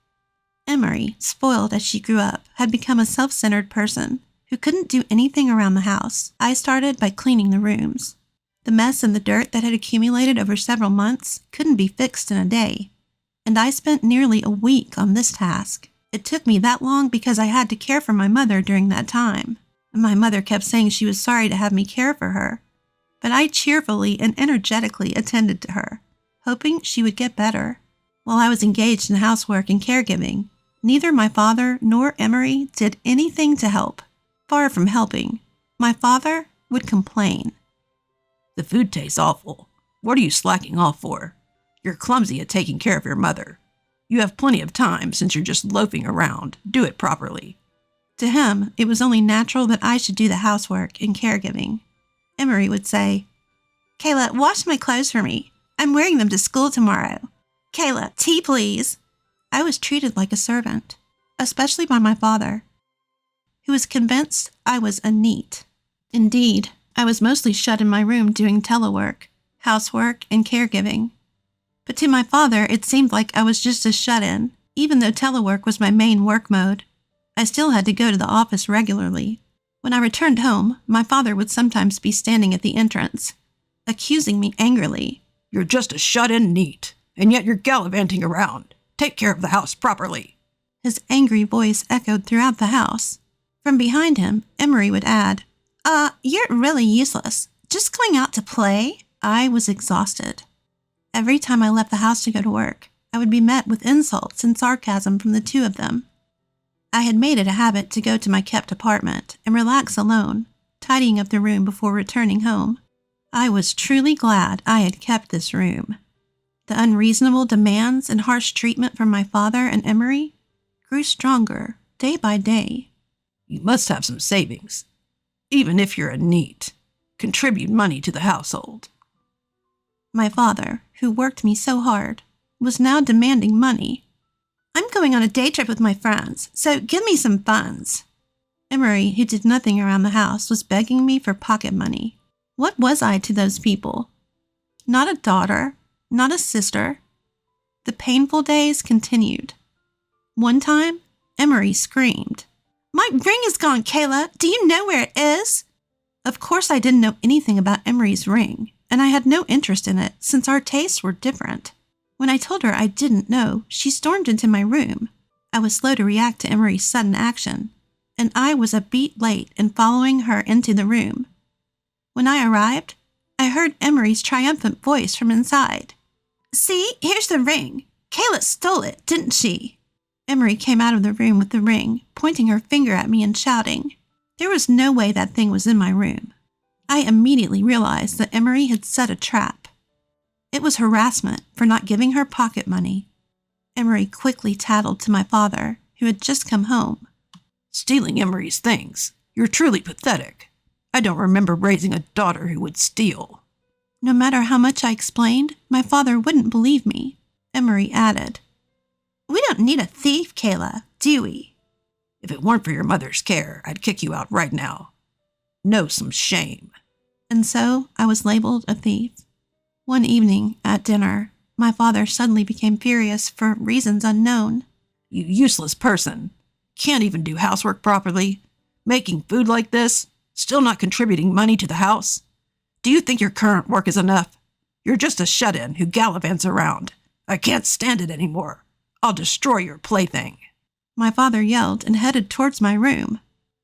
Emery, spoiled as she grew up, had become a self-centered person who couldn't do anything around the house. I started by cleaning the rooms. The mess and the dirt that had accumulated over several months couldn't be fixed in a day, and I spent nearly a week on this task. It took me that long because I had to care for my mother during that time. My mother kept saying she was sorry to have me care for her, but I cheerfully and energetically attended to her, hoping she would get better. While I was engaged in housework and caregiving, neither my father nor Emery did anything to help. Far from helping, my father would complain.
"The food tastes awful. What are you slacking off for? You're clumsy at taking care of your mother. You have plenty of time since you're just loafing around. Do it properly."
To him, it was only natural that I should do the housework and caregiving. Emery would say, "Kayla, wash my clothes for me. I'm wearing them to school tomorrow. Kayla, tea please." I was treated like a servant, especially by my father, who was convinced I was a neat. Indeed, I was mostly shut in my room doing telework, housework, and caregiving. But to my father, it seemed like I was just a shut-in. Even though telework was my main work mode, I still had to go to the office regularly. When I returned home, my father would sometimes be standing at the entrance, accusing me angrily.
"You're just a shut-in neat, and yet you're gallivanting around. Take care of the house properly."
His angry voice echoed throughout the house. From behind him, Emery would add, "You're really useless. Just going out to play?" I was exhausted. Every time I left the house to go to work, I would be met with insults and sarcasm from the two of them. I had made it a habit to go to my kept apartment and relax alone, tidying up the room before returning home. I was truly glad I had kept this room. The unreasonable demands and harsh treatment from my father and Emery grew stronger day by day.
"You must have some savings. Even if you're a neat, contribute money to the household."
My father, who worked me so hard, was now demanding money. "I'm going on a day trip with my friends, so give me some funds." Emery, who did nothing around the house, was begging me for pocket money. What was I to those people? Not a daughter, not a sister. The painful days continued. One time, Emery screamed, "My ring is gone, Kayla! Do you know where it is?" Of course I didn't know anything about Emery's ring, and I had no interest in it since our tastes were different. When I told her I didn't know, she stormed into my room. I was slow to react to Emery's sudden action, and I was a beat late in following her into the room. When I arrived, I heard Emery's triumphant voice from inside. "See, here's the ring. Kayla stole it, didn't she?" Emery came out of the room with the ring, pointing her finger at me and shouting. There was no way that thing was in my room. I immediately realized that Emery had set a trap. It was harassment for not giving her pocket money. Emery quickly tattled to my father, who had just come home.
"Stealing Emery's things. You're truly pathetic. I don't remember raising a daughter who would steal."
No matter how much I explained, my father wouldn't believe me. Emery added, "We don't need a thief, Kayla, do we?"
If it weren't for your mother's care, I'd kick you out right now. Know some shame.
And so I was labeled a thief. One evening at dinner, my father suddenly became furious for reasons unknown.
You useless person. Can't even do housework properly. Making food like this. Still not contributing money to the house. Do you think your current work is enough? You're just a shut-in who gallivants around. I can't stand it anymore. I'll destroy your plaything.
My father yelled and headed towards my room.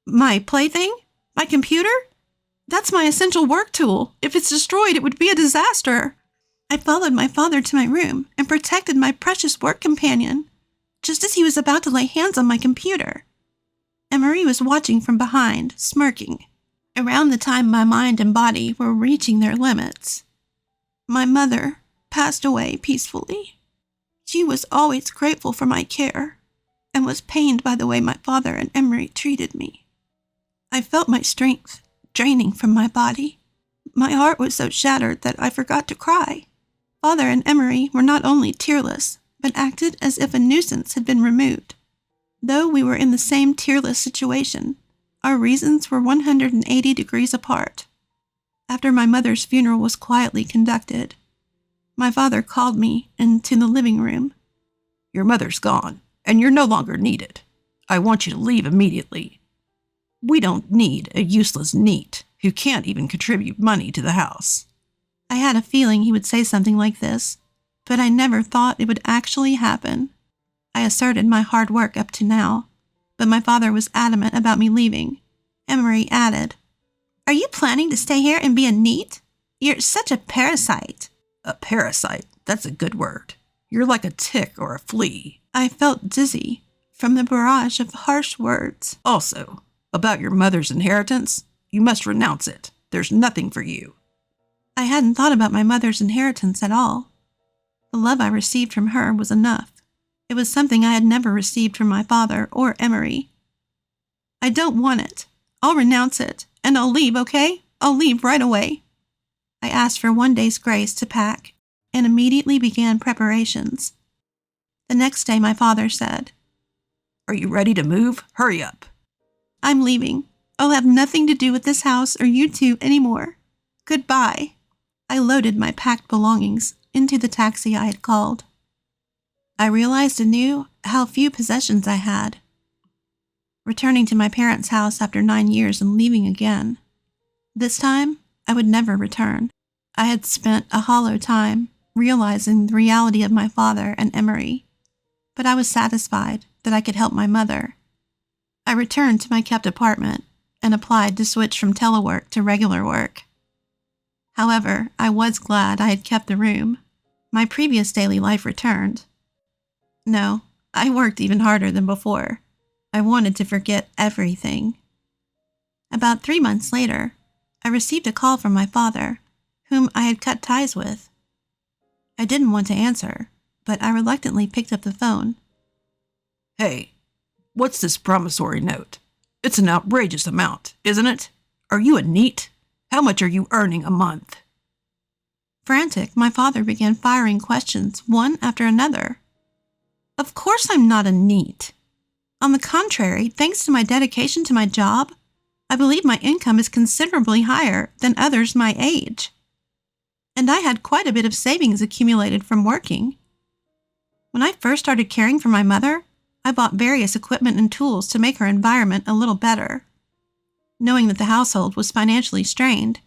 My plaything? My computer? That's my essential work tool. If it's destroyed, it would be a disaster. I followed my father to my room and protected my precious work companion, just as he was about to lay hands on my computer. Emery was watching from behind, smirking. Around the time my mind and body were reaching their limits, my mother passed away peacefully. She was always grateful for my care and was pained by the way my father and Emery treated me. I felt my strength draining from my body. My heart was so shattered that I forgot to cry. Father and Emery were not only tearless, but acted as if a nuisance had been removed. Though we were in the same tearless situation, our reasons were 180 degrees apart. After my mother's funeral was quietly conducted, my father called me into the living room.
Your mother's gone, and you're no longer needed. I want you to leave immediately. We don't need a useless NEET who can't even contribute money to the house.
I had a feeling he would say something like this, but I never thought it would actually happen. I asserted my hard work up to now, but my father was adamant about me leaving. Emery added, "Are you planning to stay here and be a NEET? You're such a parasite."
A parasite, that's a good word. You're like a tick or a flea.
I felt dizzy from the barrage of harsh words.
Also, about your mother's inheritance, you must renounce it. There's nothing for you.
I hadn't thought about my mother's inheritance at all. The love I received from her was enough. It was something I had never received from my father or Emery. "I don't want it. I'll renounce it, and I'll leave, okay? I'll leave right away." I asked for one day's grace to pack and immediately began preparations. The next day my father said,
Are you ready to move? Hurry up.
"I'm leaving. I'll have nothing to do with this house or you two anymore. Goodbye." I loaded my packed belongings into the taxi I had called. I realized anew how few possessions I had. Returning to my parents' house after 9 years and leaving again. This time, I would never return. I had spent a hollow time realizing the reality of my father and Emery, but I was satisfied that I could help my mother. I returned to my kept apartment and applied to switch from telework to regular work. However, I was glad I had kept the room. My previous daily life returned. No, I worked even harder than before. I wanted to forget everything. About 3 months later, I received a call from my father, whom I had cut ties with. I didn't want to answer, but I reluctantly picked up the phone.
Hey, what's this promissory note? It's an outrageous amount, isn't it? Are you a NEET? How much are you earning a month?
Frantic, my father began firing questions, one after another. Of course I'm not a NEET. On the contrary, thanks to my dedication to my job, I believe my income is considerably higher than others my age. And I had quite a bit of savings accumulated from working. When I first started caring for my mother, I bought various equipment and tools to make her environment a little better. Knowing that the household was financially strained,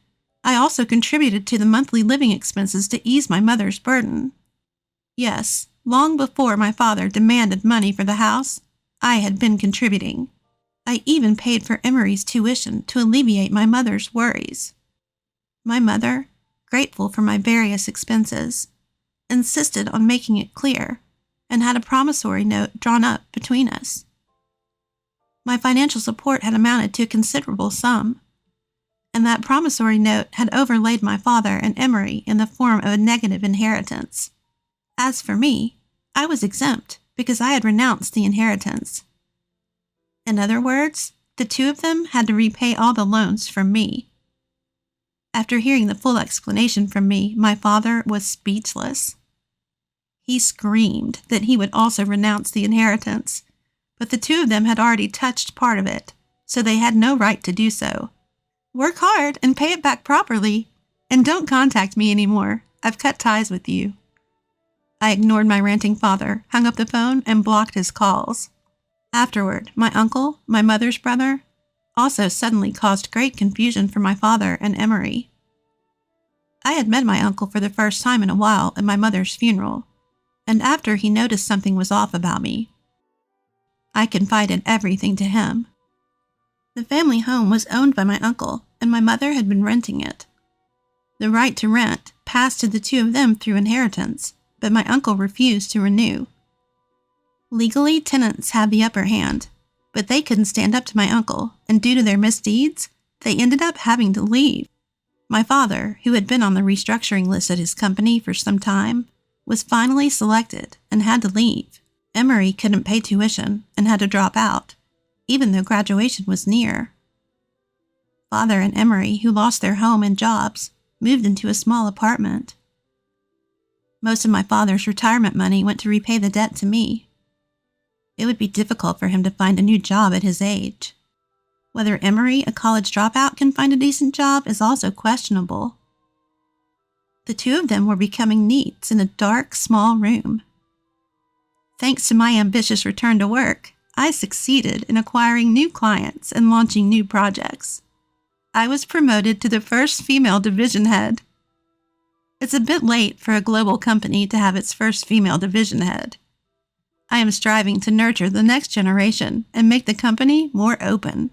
I also contributed to the monthly living expenses to ease my mother's burden. Yes, long before my father demanded money for the house, I had been contributing. I even paid for Emery's tuition to alleviate my mother's worries. My mother, grateful for my various expenses, insisted on making it clear and had a promissory note drawn up between us. My financial support had amounted to a considerable sum, and that promissory note had overlaid my father and Emery in the form of a negative inheritance. As for me, I was exempt because I had renounced the inheritance. In other words, the two of them had to repay all the loans from me. After hearing the full explanation from me, my father was speechless. He screamed that he would also renounce the inheritance, but the two of them had already touched part of it, so they had no right to do so. Work hard and pay it back properly, and don't contact me anymore. I've cut ties with you. I ignored my ranting father, hung up the phone, and blocked his calls. Afterward, my uncle, my mother's brother, also suddenly caused great confusion for my father and Emery. I had met my uncle for the first time in a while at my mother's funeral, and after he noticed something was off about me, I confided everything to him. The family home was owned by my uncle, and my mother had been renting it. The right to rent passed to the two of them through inheritance, but my uncle refused to renew. Legally, tenants had the upper hand, but they couldn't stand up to my uncle, and due to their misdeeds, they ended up having to leave. My father, who had been on the restructuring list at his company for some time, was finally selected and had to leave. Emery couldn't pay tuition and had to drop out, even though graduation was near. Father and Emery, who lost their home and jobs, moved into a small apartment. Most of my father's retirement money went to repay the debt to me. It would be difficult for him to find a new job at his age. Whether Emery, a college dropout, can find a decent job is also questionable. The two of them were becoming neats in a dark, small room. Thanks to my ambitious return to work, I succeeded in acquiring new clients and launching new projects. I was promoted to the first female division head. It's a bit late for a global company to have its first female division head. I am striving to nurture the next generation and make the company more open.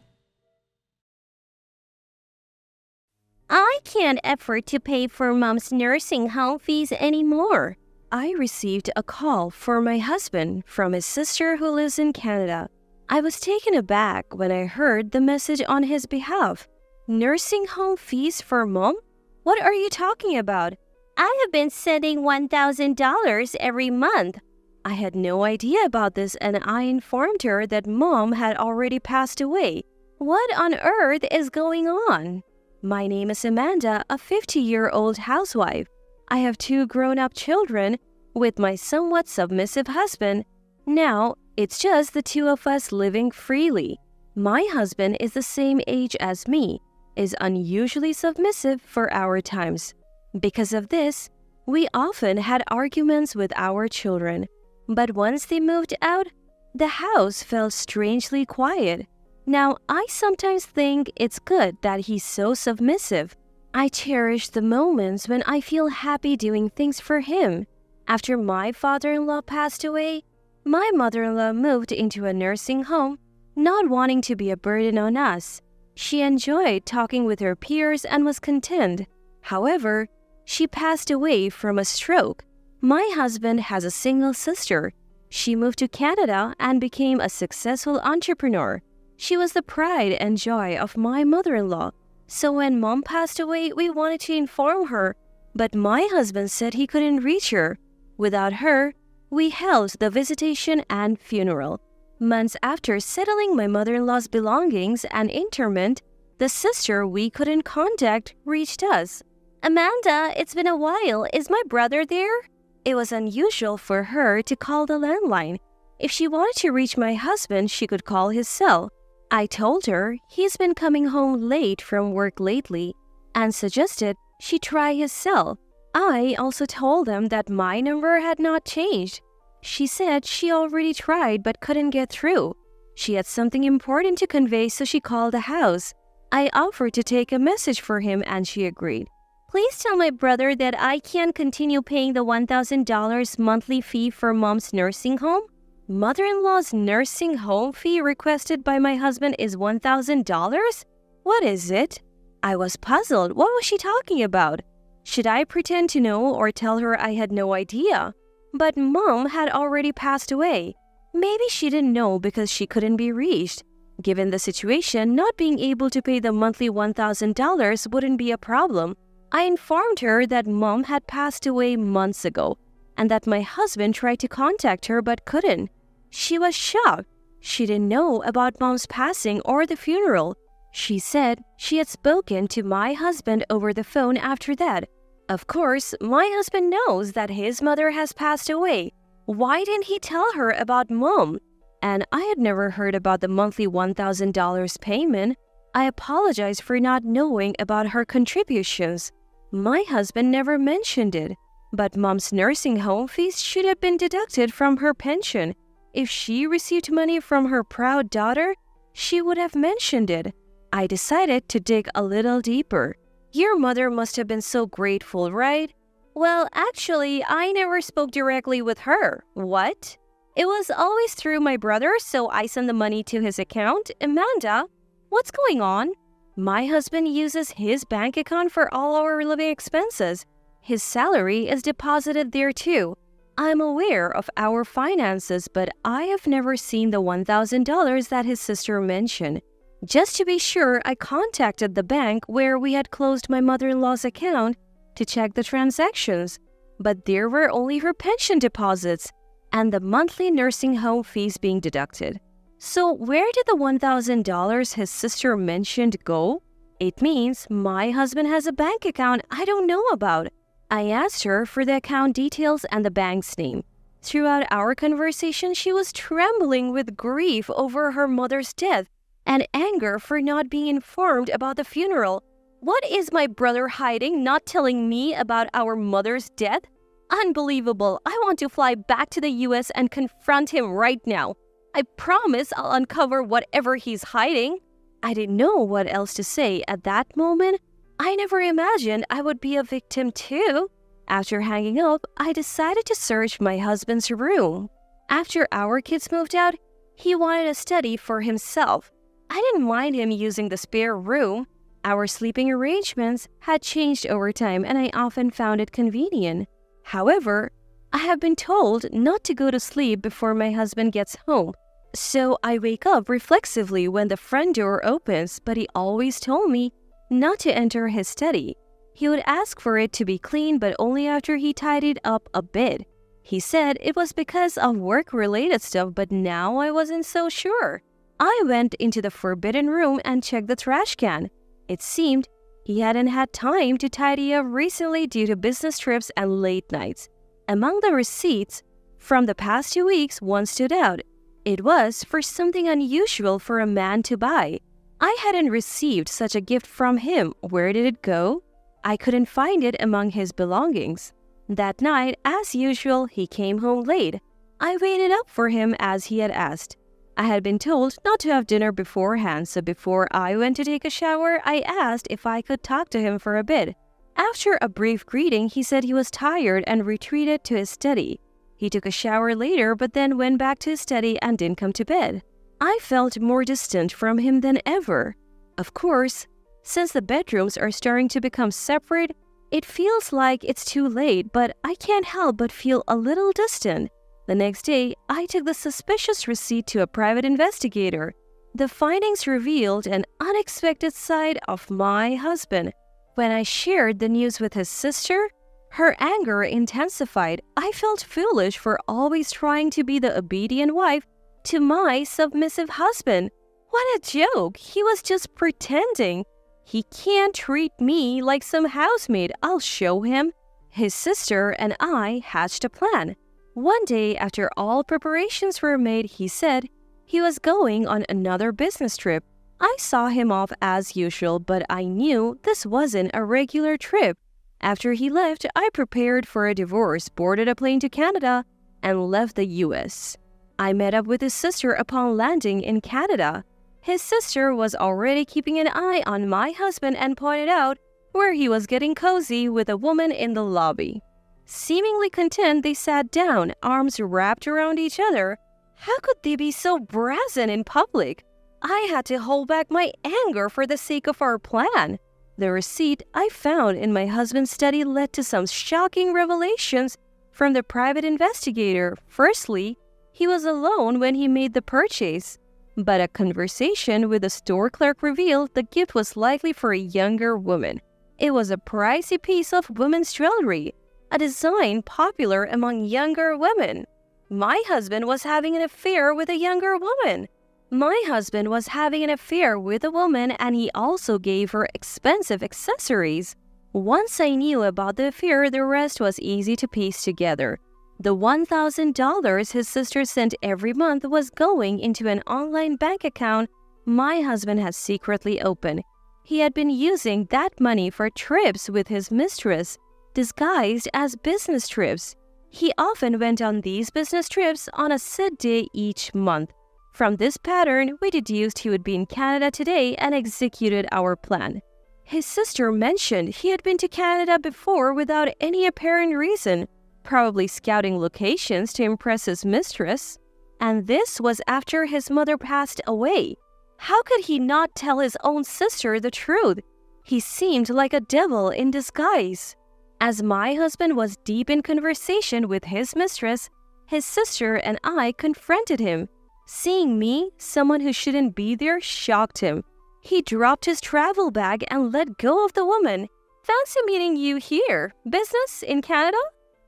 I can't afford to pay for Mom's nursing home fees anymore. I received a call for my husband from his sister who lives in Canada. I was taken aback when I heard the message on his behalf. Nursing home fees for Mom? What are you talking about? I have been sending $1,000 every month. I had no idea about this and I informed her that Mom had already passed away. What on earth is going on? My name is Amanda, a 50-year-old housewife. I have 2 grown-up children with my somewhat submissive husband. Now, it's just the 2 of us living freely. My husband is the same age as me, is unusually submissive for our times. Because of this, we often had arguments with our children. But once they moved out, the house felt strangely quiet. Now, I sometimes think it's good that he's so submissive. I cherish the moments when I feel happy doing things for him. After my father-in-law passed away, my mother-in-law moved into a nursing home, not wanting to be a burden on us. She enjoyed talking with her peers and was content. However, she passed away from a stroke. My husband has a single sister. She moved to Canada and became a successful entrepreneur. She was the pride and joy of my mother-in-law. So when Mom passed away, we wanted to inform her, but my husband said he couldn't reach her. Without her, we held the visitation and funeral. Months after settling my mother-in-law's belongings and interment, the sister we couldn't contact reached us. Amanda, it's been a while. Is my brother there? It was unusual for her to call the landline. If she wanted to reach my husband, she could call his cell. I told her he's been coming home late from work lately and suggested she try his cell. I also told them that my number had not changed. She said she already tried but couldn't get through. She had something important to convey, so she called the house. I offered to take a message for him and she agreed. Please tell my brother that I can't continue paying the $1,000 monthly fee for Mom's nursing home. Mother-in-law's nursing home fee requested by my husband is $1,000? What is it? I was puzzled. What was she talking about? Should I pretend to know or tell her I had no idea? But Mom had already passed away. Maybe she didn't know because she couldn't be reached. Given the situation, not being able to pay the monthly $1,000 wouldn't be a problem. I informed her that Mom had passed away months ago and that my husband tried to contact her but couldn't. She was shocked. She didn't know about Mom's passing or the funeral. She said she had spoken to my husband over the phone after that. Of course, my husband knows that his mother has passed away. Why didn't he tell her about Mom? And I had never heard about the monthly $1,000 payment. I apologize for not knowing about her contributions. My husband never mentioned it. But Mom's nursing home fees should have been deducted from her pension. If she received money from her proud daughter, she would have mentioned it. I decided to dig a little deeper. Your mother must have been so grateful, right? Well, actually, I never spoke directly with her. What? It was always through my brother, so I sent the money to his account. Amanda, what's going on? My husband uses his bank account for all our living expenses. His salary is deposited there too. I'm aware of our finances, but I have never seen the $1,000 that his sister mentioned. Just to be sure, I contacted the bank where we had closed my mother-in-law's account to check the transactions, but there were only her pension deposits and the monthly nursing home fees being deducted. So where did the $1,000 his sister mentioned go? It means my husband has a bank account I don't know about. I asked her for the account details and the bank's name. Throughout our conversation, she was trembling with grief over her mother's death and anger for not being informed about the funeral. What is my brother hiding, not telling me about our mother's death? Unbelievable. I want to fly back to the US and confront him right now. I promise I'll uncover whatever he's hiding. I didn't know what else to say at that moment. I never imagined I would be a victim too. After hanging up, I decided to search my husband's room. After our kids moved out, he wanted a study for himself. I didn't mind him using the spare room. Our sleeping arrangements had changed over time and I often found it convenient. However, I have been told not to go to sleep before my husband gets home. So I wake up reflexively when the front door opens, but he always told me not to enter his study. He would ask for it to be clean, but only after he tidied up a bit. He said it was because of work-related stuff, but now I wasn't so sure. I went into the forbidden room and checked the trash can. It seemed he hadn't had time to tidy up recently due to business trips and late nights. Among the receipts from the past 2 weeks, one stood out. It was for something unusual for a man to buy. I hadn't received such a gift from him. Where did it go? I couldn't find it among his belongings. That night, as usual, he came home late. I waited up for him as he had asked. I had been told not to have dinner beforehand, so before I went to take a shower, I asked if I could talk to him for a bit. After a brief greeting, he said he was tired and retreated to his study. He took a shower later, but then went back to his study and didn't come to bed. I felt more distant from him than ever. Of course, since the bedrooms are starting to become separate, it feels like it's too late, but I can't help but feel a little distant. The next day, I took the suspicious receipt to a private investigator. The findings revealed an unexpected side of my husband. When I shared the news with his sister, her anger intensified. I felt foolish for always trying to be the obedient wife to my submissive husband. What a joke! He was just pretending. He can't treat me like some housemaid. I'll show him. His sister and I hatched a plan. One day, after all preparations were made, he said he was going on another business trip. I saw him off as usual, but I knew this wasn't a regular trip. After he left, I prepared for a divorce, boarded a plane to Canada, and left the US. I met up with his sister upon landing in Canada. His sister was already keeping an eye on my husband and pointed out where he was getting cozy with a woman in the lobby. Seemingly content, they sat down, arms wrapped around each other. How could they be so brazen in public? I had to hold back my anger for the sake of our plan. The receipt I found in my husband's study led to some shocking revelations from the private investigator. Firstly, he was alone when he made the purchase, but a conversation with the store clerk revealed the gift was likely for a younger woman. It was a pricey piece of women's jewelry, a design popular among younger women. My husband was having an affair with a younger woman. My husband was having an affair with a woman and he also gave her expensive accessories. Once I knew about the affair, the rest was easy to piece together. The $1,000 his sister sent every month was going into an online bank account my husband had secretly opened. He had been using that money for trips with his mistress, disguised as business trips. He often went on these business trips on a set day each month. From this pattern, we deduced he would be in Canada today and executed our plan. His sister mentioned he had been to Canada before without any apparent reason, probably scouting locations to impress his mistress. And this was after his mother passed away. How could he not tell his own sister the truth? He seemed like a devil in disguise. As my husband was deep in conversation with his mistress, his sister and I confronted him. Seeing me, someone who shouldn't be there, shocked him. He dropped his travel bag and let go of the woman. Fancy meeting you here. Business in Canada?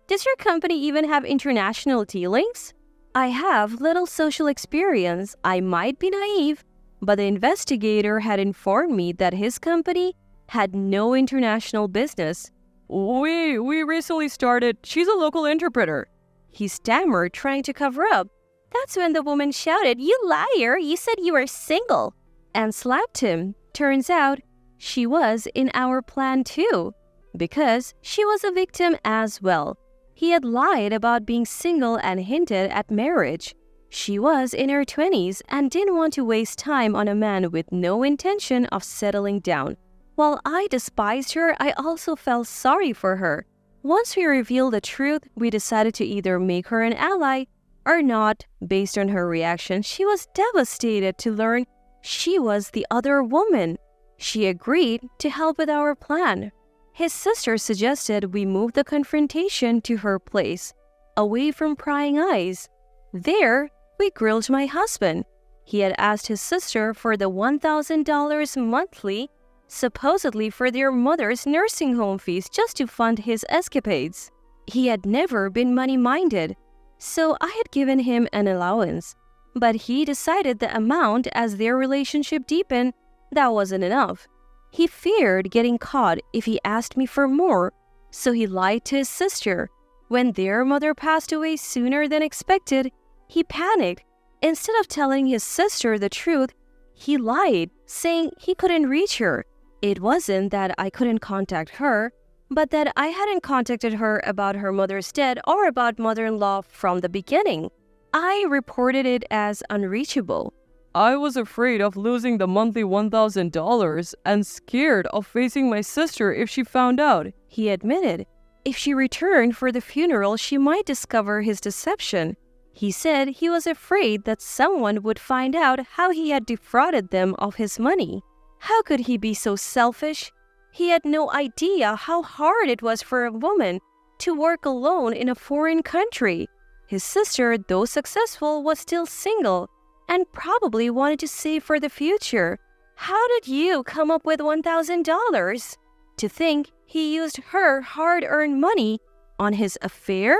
Does your company even have international dealings? I have little social experience. I might be naive, but the investigator had informed me that his company had no international business. We recently started. She's a local interpreter. He stammered, trying to cover up. That's when the woman shouted, "You liar! You said you were single!" and slapped him. Turns out, she was in our plan too, because she was a victim as well. He had lied about being single and hinted at marriage. She was in her 20s and didn't want to waste time on a man with no intention of settling down. While I despised her, I also felt sorry for her. Once we revealed the truth, we decided to either make her an ally or not. Based on her reaction, she was devastated to learn she was the other woman. She agreed to help with our plan. His sister suggested we move the confrontation to her place, away from prying eyes. There, we grilled my husband. He had asked his sister for the $1,000 monthly, supposedly for their mother's nursing home fees, just to fund his escapades. He had never been money-minded, so I had given him an allowance. But he decided the amount as their relationship deepened, that wasn't enough. He feared getting caught if he asked me for more, so he lied to his sister. When their mother passed away sooner than expected, he panicked. Instead of telling his sister the truth, he lied, saying he couldn't reach her. It wasn't that I couldn't contact her, but that I hadn't contacted her about her mother's death or about mother-in-law from the beginning. I reported it as unreachable. I was afraid of losing the monthly $1,000 and scared of facing my sister if she found out, he admitted. If she returned for the funeral, she might discover his deception. He said he was afraid that someone would find out how he had defrauded them of his money. How could he be so selfish? He had no idea how hard it was for a woman to work alone in a foreign country. His sister, though successful, was still single and probably wanted to save for the future. How did you come up with $1,000? To think he used her hard-earned money on his affair?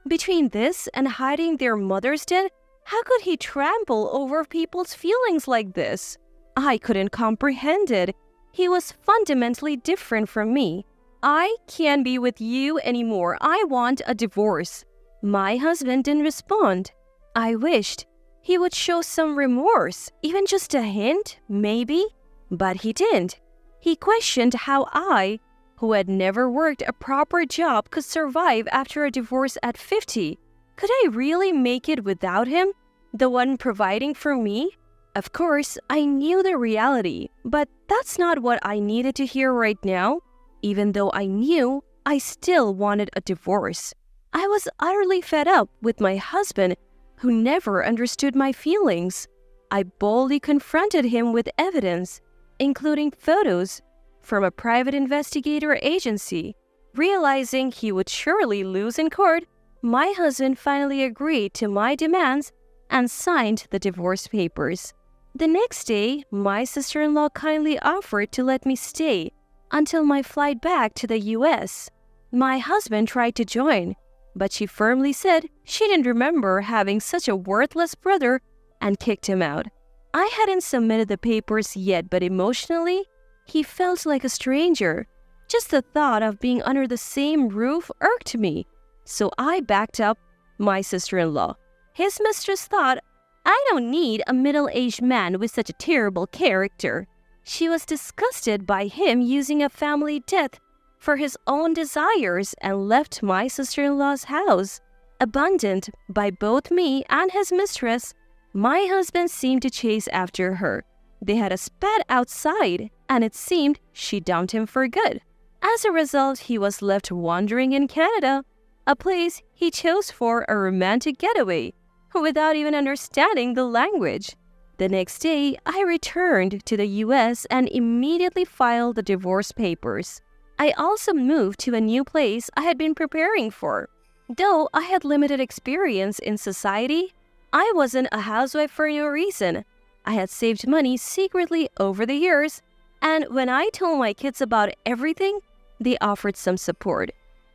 Between this and hiding their mother's death, how could he trample over people's feelings like this? I couldn't comprehend it. He was fundamentally different from me. I can't be with you anymore. I want a divorce. My husband didn't respond. I wished he would show some remorse, even just a hint, maybe. But he didn't. He questioned how I, who had never worked a proper job, could survive after a divorce at 50. Could I really make it without him, the one providing for me? Of course, I knew the reality, but that's not what I needed to hear right now. Even though I knew, I still wanted a divorce. I was utterly fed up with my husband, who never understood my feelings. I boldly confronted him with evidence, including photos from a private investigator agency. Realizing he would surely lose in court, my husband finally agreed to my demands and signed the divorce papers. The next day, my sister-in-law kindly offered to let me stay until my flight back to the US. My husband tried to join, but she firmly said she didn't remember having such a worthless brother and kicked him out. I hadn't submitted the papers yet, but emotionally, he felt like a stranger. Just the thought of being under the same roof irked me, so I backed up my sister-in-law. His mistress thought, I don't need a middle-aged man with such a terrible character. She was disgusted by him using a family death for his own desires and left my sister-in-law's house. Abandoned by both me and his mistress, my husband seemed to chase after her. They had a spat outside, and it seemed she dumped him for good. As a result, he was left wandering in Canada, a place he chose for a romantic getaway, without even understanding the language. The next day, I returned to the US and immediately filed the divorce papers. I also moved to a new place I had been preparing for. Though I had limited experience in society, I wasn't a housewife for no reason. I had saved money secretly over the years, and when I told my kids about everything, they offered some support.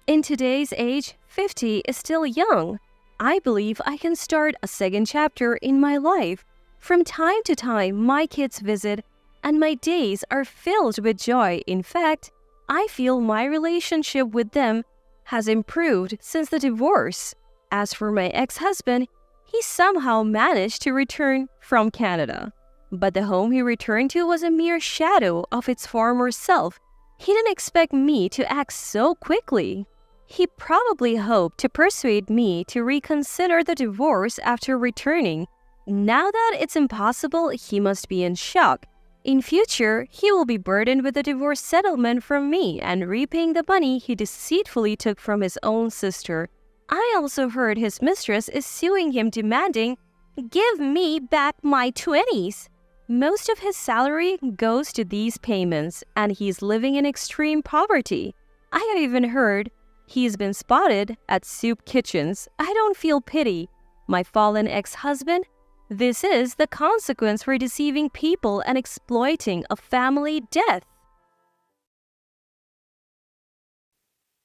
In today's age, 50 is still young. I believe I can start a second chapter in my life. From time to time, my kids visit, and my days are filled with joy. In fact, I feel my relationship with them has improved since the divorce. As for my ex-husband, he somehow managed to return from Canada. But the home he returned to was a mere shadow of its former self. He didn't expect me to act so quickly. He probably hoped to persuade me to reconsider the divorce after returning. Now that it's impossible, he must be in shock. In future, he will be burdened with a divorce settlement from me and repaying the money he deceitfully took from his own sister. I also heard his mistress is suing him demanding, "Give me back my 20s." Most of his salary goes to these payments, and he's living in extreme poverty. I have even heard he's been spotted at soup kitchens. I don't feel pity. My fallen ex-husband? This is the consequence for deceiving people and exploiting a family death.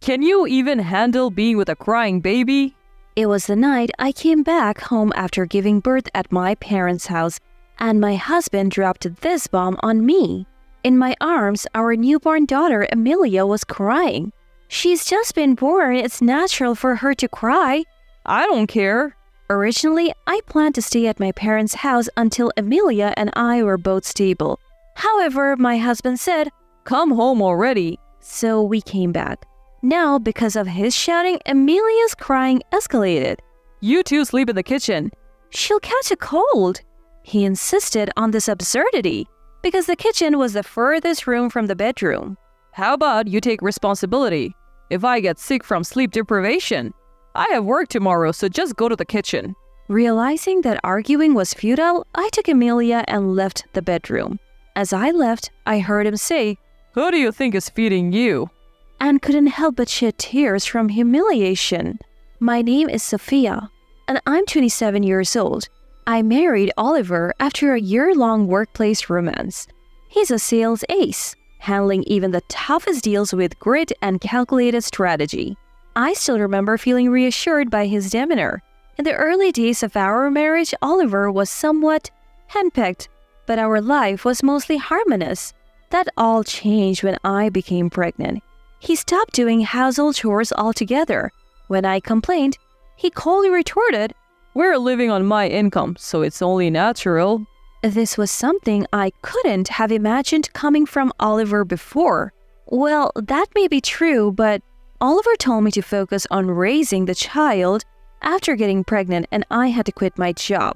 Can you even handle being with a crying baby?
It was the night I came back home after giving birth at my parents' house, and my husband dropped this bomb on me. In my arms, our newborn daughter Amelia was crying. She's just been born, it's natural for her to cry.
I don't care.
Originally, I planned to stay at my parents' house until Amelia and I were both stable. However, my husband said,
"Come home already."
So we came back. Now, because of his shouting, Amelia's crying escalated.
"You two sleep in the kitchen."
"She'll catch a cold." He insisted on this absurdity because the kitchen was the furthest room from the bedroom.
"How about you take responsibility? If I get sick from sleep deprivation, I have work tomorrow, so just go to the kitchen."
Realizing that arguing was futile, I took Amelia and left the bedroom. As I left, I heard him say,
"Who do you think is feeding you?"
and couldn't help but shed tears from humiliation. My name is Sophia, and I'm 27 years old. I married Oliver after a year-long workplace romance. He's a sales ace, handling even the toughest deals with grit and calculated strategy. I still remember feeling reassured by his demeanor. In the early days of our marriage, Oliver was somewhat henpecked, but our life was mostly harmonious. That all changed when I became pregnant. He stopped doing household chores altogether. When I complained, he coldly retorted,
"We're living on my income, so it's only natural."
This was something I couldn't have imagined coming from Oliver before. Well, that may be true, but Oliver told me to focus on raising the child after getting pregnant, and I had to quit my job.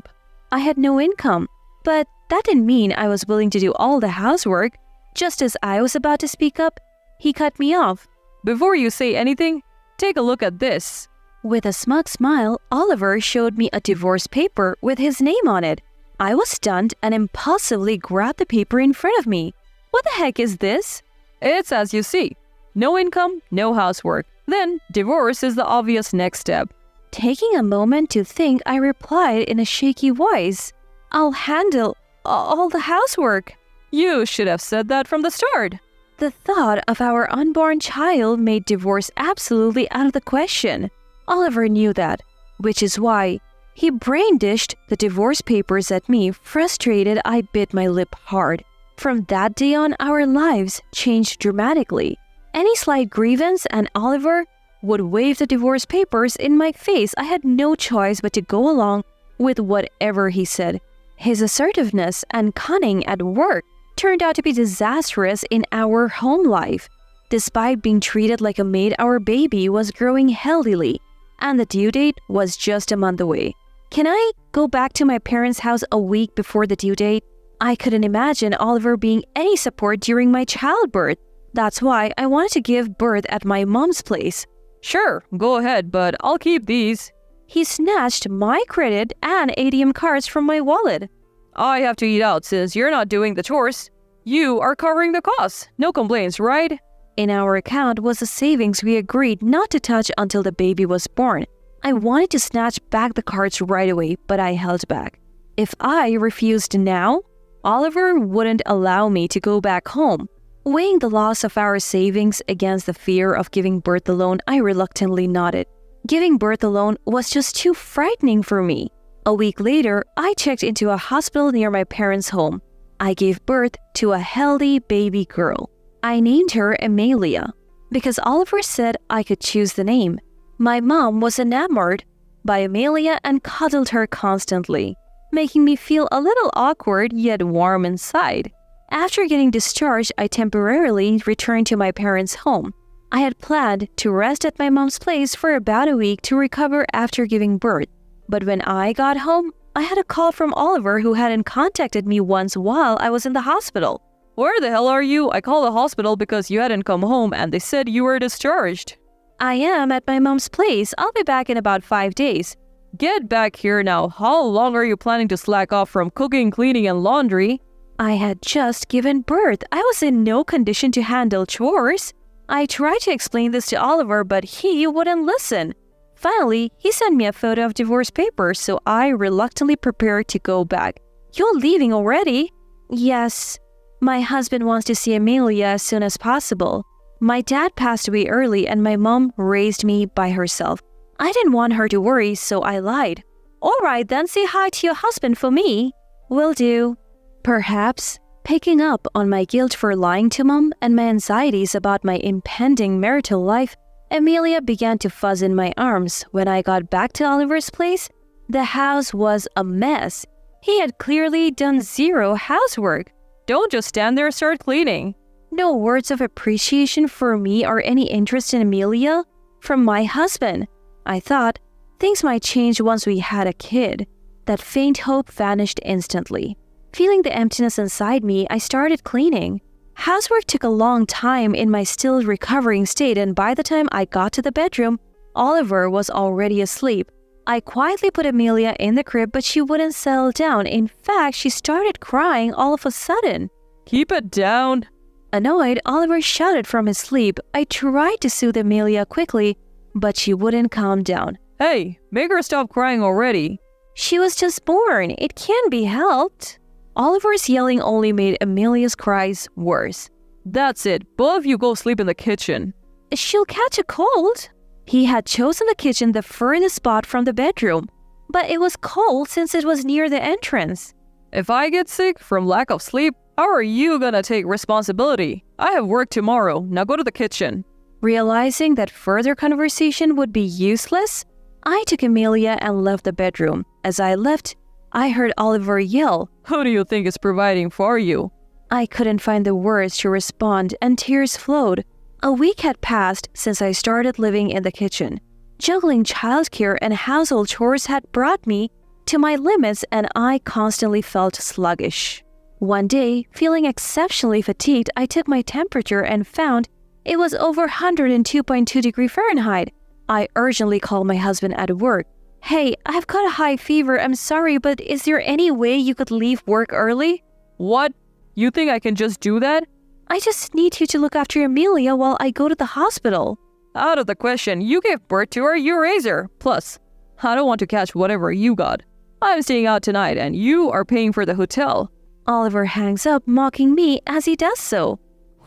I had no income, but that didn't mean I was willing to do all the housework. Just as I was about to speak up, he cut me off.
"Before you say anything, take a look at this."
With a smug smile, Oliver showed me a divorce paper with his name on it. I was stunned and impulsively grabbed the paper in front of me. What the heck is this?
"It's as you see. No income, no housework. Then divorce is the obvious next step."
Taking a moment to think, I replied in a shaky voice, "I'll handle all the housework."
You should have said that from the start.
The thought of our unborn child made divorce absolutely out of the question. Oliver knew that, which is why he brain-dished the divorce papers at me. Frustrated, I bit my lip hard. From that day on, our lives changed dramatically. any slight grievance and Oliver would wave the divorce papers in my face. I had no choice but to go along with whatever he said. His assertiveness and cunning at work turned out to be disastrous in our home life. Despite being treated like a maid, our baby was growing healthily, and the due date was just a month away. Can I go back to my parents' house a week before the due date? I couldn't imagine Oliver being any support during my childbirth. That's why I wanted to give birth at my mom's place.
Sure, go ahead, but I'll keep these.
He snatched my credit and ATM cards from my wallet.
I have to eat out since you're not doing the chores. You are covering the costs. No complaints, right?
In our account was a savings we agreed not to touch until the baby was born. I wanted to snatch back the cards right away, but I held back. If I refused now, Oliver wouldn't allow me to go back home. Weighing the loss of our savings against the fear of giving birth alone, I reluctantly nodded. Giving birth alone was just too frightening for me. A week later, I checked into a hospital near my parents' home. I gave birth to a healthy baby girl. I named her Amelia because Oliver said I could choose the name. My mom was enamored by Amelia and cuddled her constantly, making me feel a little awkward yet warm inside. After getting discharged, I temporarily returned to my parents' home. I had planned to rest at my mom's place for about a week to recover after giving birth. But when I got home, I had a call from Oliver who hadn't contacted me once while I was in the hospital.
Where the hell are you? I called the hospital because you hadn't come home and they said you were discharged.
I am at my mom's place. I'll be back in about 5 days.
Get back here now. How long are you planning to slack off from cooking, cleaning, and laundry?
I had just given birth. I was in no condition to handle chores. I tried to explain this to Oliver, but he wouldn't listen. Finally, he sent me a photo of divorce papers, so I reluctantly prepared to go back. You're leaving already? Yes. My husband wants to see Amelia as soon as possible. My dad passed away early and my mom raised me by herself. I didn't want her to worry, so I lied. All right, then say hi to your husband for me. Will do. Perhaps, picking up on my guilt for lying to Mom and my anxieties about my impending marital life, Amelia began to fuzz in my arms. When I got back to Oliver's place, the house was a mess. He had clearly done zero housework.
Don't just stand there, start cleaning.
No words of appreciation for me or any interest in Amelia from my husband. I thought things might change once we had a kid. That faint hope vanished instantly. Feeling the emptiness inside me, I started cleaning. Housework took a long time in my still recovering state, and by the time I got to the bedroom, Oliver was already asleep. I quietly put Amelia in the crib, but she wouldn't settle down. In fact, she started crying all of a sudden.
Keep it down.
Annoyed, Oliver shouted from his sleep. I tried to soothe Amelia quickly, but she wouldn't calm down.
Hey, make her stop crying already.
She was just born. It can't be helped. Oliver's yelling only made Amelia's cries worse.
That's it. Both of you go sleep in the kitchen.
She'll catch a cold. He had chosen the kitchen the furthest spot from the bedroom, but it was cold since it was near the entrance.
If I get sick from lack of sleep, how are you gonna take responsibility? I have work tomorrow. Now go to the kitchen.
Realizing that further conversation would be useless, I took Amelia and left the bedroom. As I left, I heard Oliver yell,
"Who do you think is providing for you?"
I couldn't find the words to respond and tears flowed. A week had passed since I started living in the kitchen. Juggling childcare and household chores had brought me to my limits and I constantly felt sluggish. One day, feeling exceptionally fatigued, I took my temperature and found it was over 102.2 degrees Fahrenheit. I urgently called my husband at work. Hey, I've got a high fever. I'm sorry, but is there any way you could leave work early?
What? You think I can just do that?
I just need you to look after Amelia while I go to the hospital.
Out of the question. You gave birth to her, you raise her. Plus, I don't want to catch whatever you got. I'm staying out tonight and you are paying for the hotel.
Oliver hangs up, mocking me as he does so.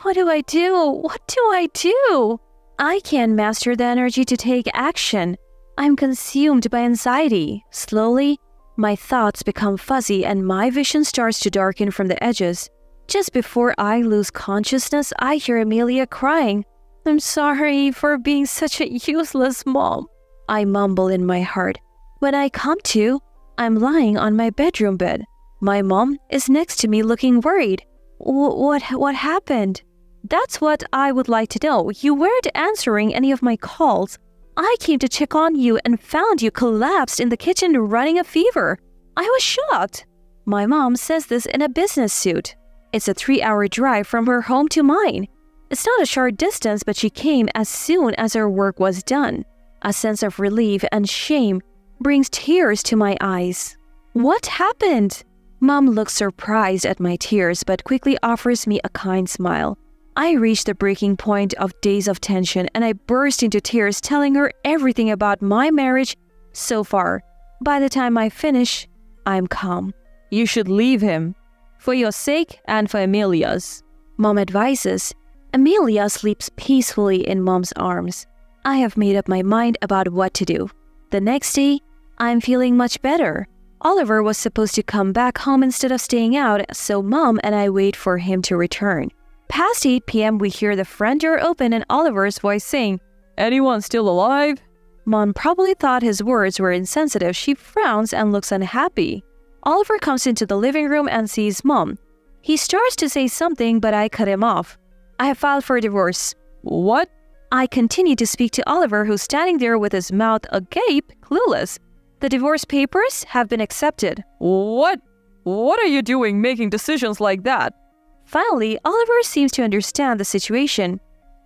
What do I do? What do I do? I can't master the energy to take action. I'm consumed by anxiety. Slowly, my thoughts become fuzzy and my vision starts to darken from the edges. Just before I lose consciousness, I hear Amelia crying. I'm sorry for being such a useless mom, I mumble in my heart. When I come to, I'm lying on my bedroom bed. My mom is next to me looking worried. What happened? That's what I would like to know. You weren't answering any of my calls. I came to check on you and found you collapsed in the kitchen running a fever. I was shocked. My mom says this in a business suit. It's a 3-hour drive from her home to mine. It's not a short distance, but she came as soon as her work was done. A sense of relief and shame brings tears to my eyes. What happened? Mom looks surprised at my tears, but quickly offers me a kind smile. I reach the breaking point of days of tension and I burst into tears telling her everything about my marriage so far. By the time I finish, I'm calm.
You should leave him. For your sake and for Amelia's.
Mom advises. Amelia sleeps peacefully in Mom's arms. I have made up my mind about what to do. The next day, I'm feeling much better. Oliver was supposed to come back home instead of staying out, so Mom and I wait for him to return. Past 8 p.m., we hear the front door open and Oliver's voice saying,
Anyone still alive?
Mom probably thought his words were insensitive. She frowns and looks unhappy. Oliver comes into the living room and sees Mom. He starts to say something, but I cut him off. I have filed for divorce.
What?
I continue to speak to Oliver, who's standing there with his mouth agape, clueless. The divorce papers have been accepted.
What? What are you doing making decisions like that?
Finally, Oliver seems to understand the situation.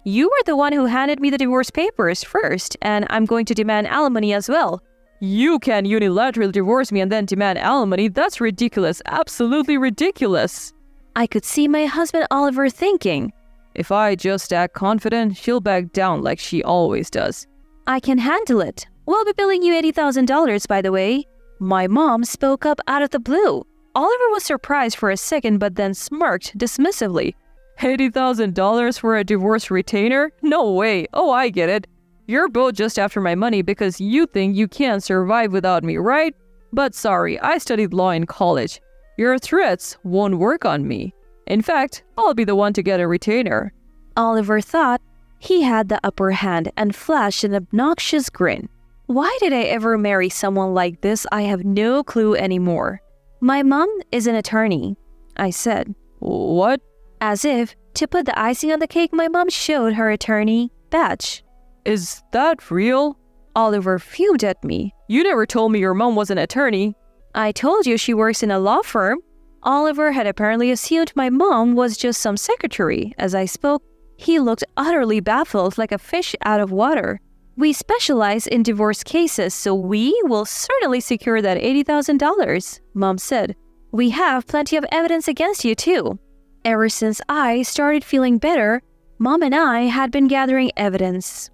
You were the one who handed me the divorce papers first, and I'm going to demand alimony as well.
You can unilaterally divorce me and then demand alimony. That's ridiculous. Absolutely ridiculous.
I could see my husband Oliver thinking,
if I just act confident, she'll back down like she always does.
I can handle it. We'll be billing you $80,000, by the way. My mom spoke up out of the blue. Oliver was surprised for a second but then smirked dismissively.
$80,000 for a divorce retainer? No way. Oh, I get it. You're both just after my money because you think you can't survive without me, right? But sorry, I studied law in college. Your threats won't work on me. In fact, I'll be the one to get a retainer.
Oliver thought he had the upper hand and flashed an obnoxious grin. Why did I ever marry someone like this? I have no clue anymore. My mom is an attorney, I said.
What?
As if, to put the icing on the cake, my mom showed her attorney badge.
Is that real?
Oliver fumed at me.
You never told me your mom was an attorney.
I told you she works in a law firm. Oliver had apparently assumed my mom was just some secretary. As I spoke, he looked utterly baffled like a fish out of water. We specialize in divorce cases, so we will certainly secure that $80,000, Mom said. We have plenty of evidence against you, too. Ever since I started feeling better, Mom and I had been gathering evidence.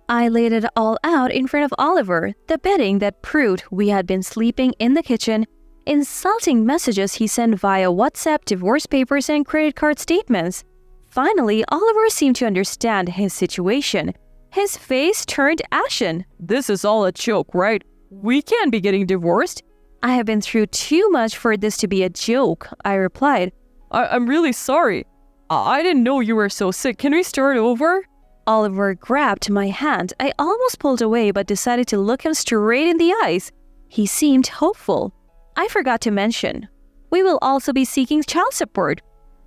I laid it all out in front of Oliver, the bedding that proved we had been sleeping in the kitchen, insulting messages he sent via WhatsApp, divorce papers, and credit card statements. Finally, Oliver seemed to understand his situation. His face turned ashen.
This is all a joke, right? We can't be getting divorced.
I have been through too much for this to be a joke, I replied.
I'm really sorry. I didn't know you were so sick. Can we start over?
Oliver grabbed my hand. I almost pulled away but decided to look him straight in the eyes. He seemed hopeful. I forgot to mention, we will also be seeking child support,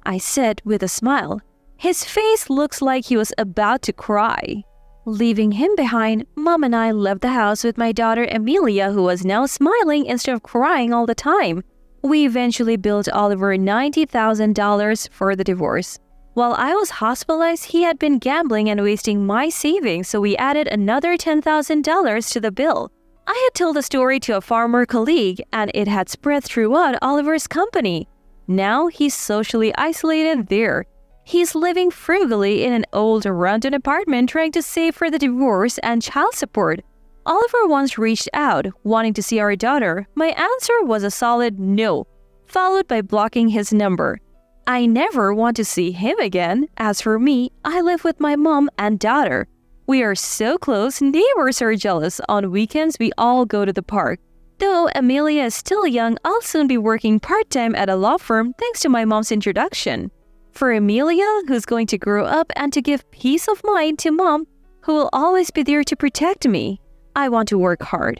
I said with a smile. His face looks like he was about to cry. Leaving him behind, Mom and I left the house with my daughter Amelia, who was now smiling instead of crying all the time. We eventually billed Oliver $90,000 for the divorce. While I was hospitalized, he had been gambling and wasting my savings, so we added another $10,000 to the bill. I had told the story to a former colleague, and it had spread throughout Oliver's company. Now he's socially isolated there. He's living frugally in an old, rundown apartment trying to save for the divorce and child support. Oliver once reached out, wanting to see our daughter. My answer was a solid no, followed by blocking his number. I never want to see him again. As for me, I live with my mom and daughter. We are so close, neighbors are jealous. On weekends, we all go to the park. Though Amelia is still young, I'll soon be working part-time at a law firm thanks to my mom's introduction. For Amelia, who's going to grow up and to give peace of mind to Mom, who will always be there to protect me. I want to work hard.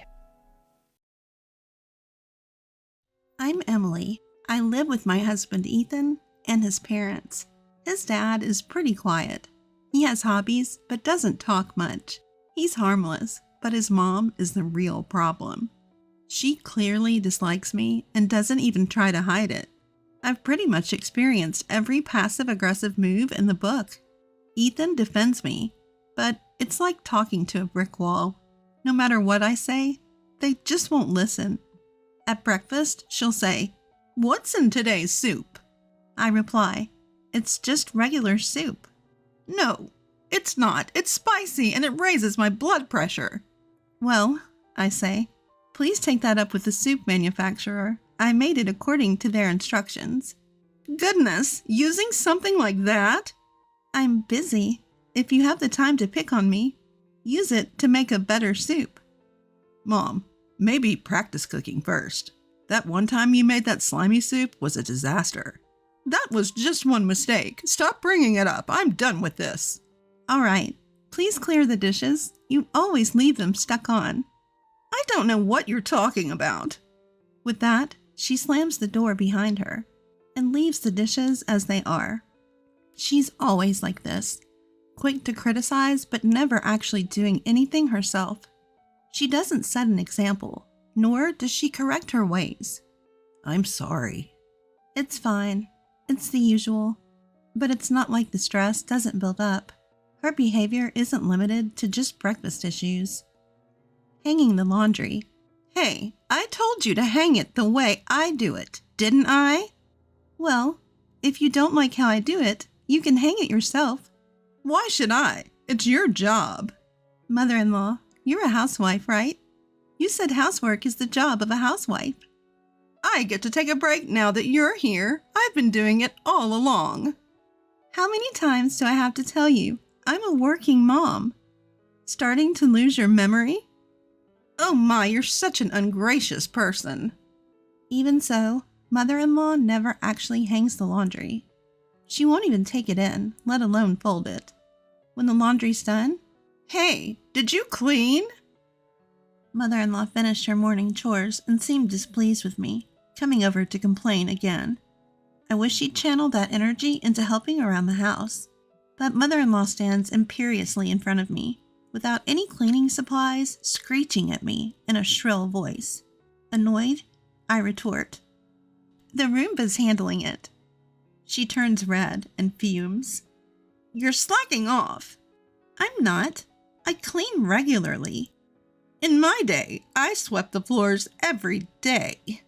I'm Emily. I live with my husband Ethan and his parents. His dad is pretty quiet. He has hobbies, but doesn't talk much. He's harmless, but his mom is the real problem. She clearly dislikes me and doesn't even try to hide it. I've pretty much experienced every passive-aggressive move in the book. Ethan defends me, but it's like talking to a brick wall. No matter what I say, they just won't listen. At breakfast, she'll say, "What's in today's soup?" I reply, "It's just regular soup." "No, it's not. It's spicy and it raises my blood pressure." "Well," I say, "please take that up with the soup manufacturer. I made it according to their instructions." "Goodness, using something like that?" "I'm busy. If you have the time to pick on me, use it to make a better soup."
Mom, maybe practice cooking first. That one time you made that slimy soup was a disaster. That was just one mistake. Stop bringing it up. I'm done with this.
All right, please clear the dishes. You always leave them stuck on.
I don't know what you're talking about.
With that, she slams the door behind her and leaves the dishes as they are. She's always like this, quick to criticize but never actually doing anything herself. She doesn't set an example, nor does she correct her ways.
I'm sorry.
It's fine. It's the usual. But it's not like the stress doesn't build up. Her behavior isn't limited to just breakfast issues. Hanging the laundry.
Hey, I told you to hang it the way I do it, didn't I?
Well, if you don't like how I do it, you can hang it yourself.
Why should I? It's your job.
Mother-in-law, you're a housewife, right? You said housework is the job of a housewife.
I get to take a break now that you're here. I've been doing it all along.
How many times do I have to tell you? I'm a working mom. Starting to lose your memory?
Oh my, you're such an ungracious person.
Even so, mother-in-law never actually hangs the laundry. She won't even take it in, let alone fold it. When the laundry's done,
"Hey, did you clean?"
Mother-in-law finished her morning chores and seemed displeased with me, coming over to complain again. I wish she'd channel that energy into helping around the house. But mother-in-law stands imperiously in front of me, without any cleaning supplies, screeching at me in a shrill voice. Annoyed, I retort, "The Roomba's handling it." She turns red and fumes.
"You're slacking off."
"I'm not. I clean regularly."
"In my day, I swept the floors every day."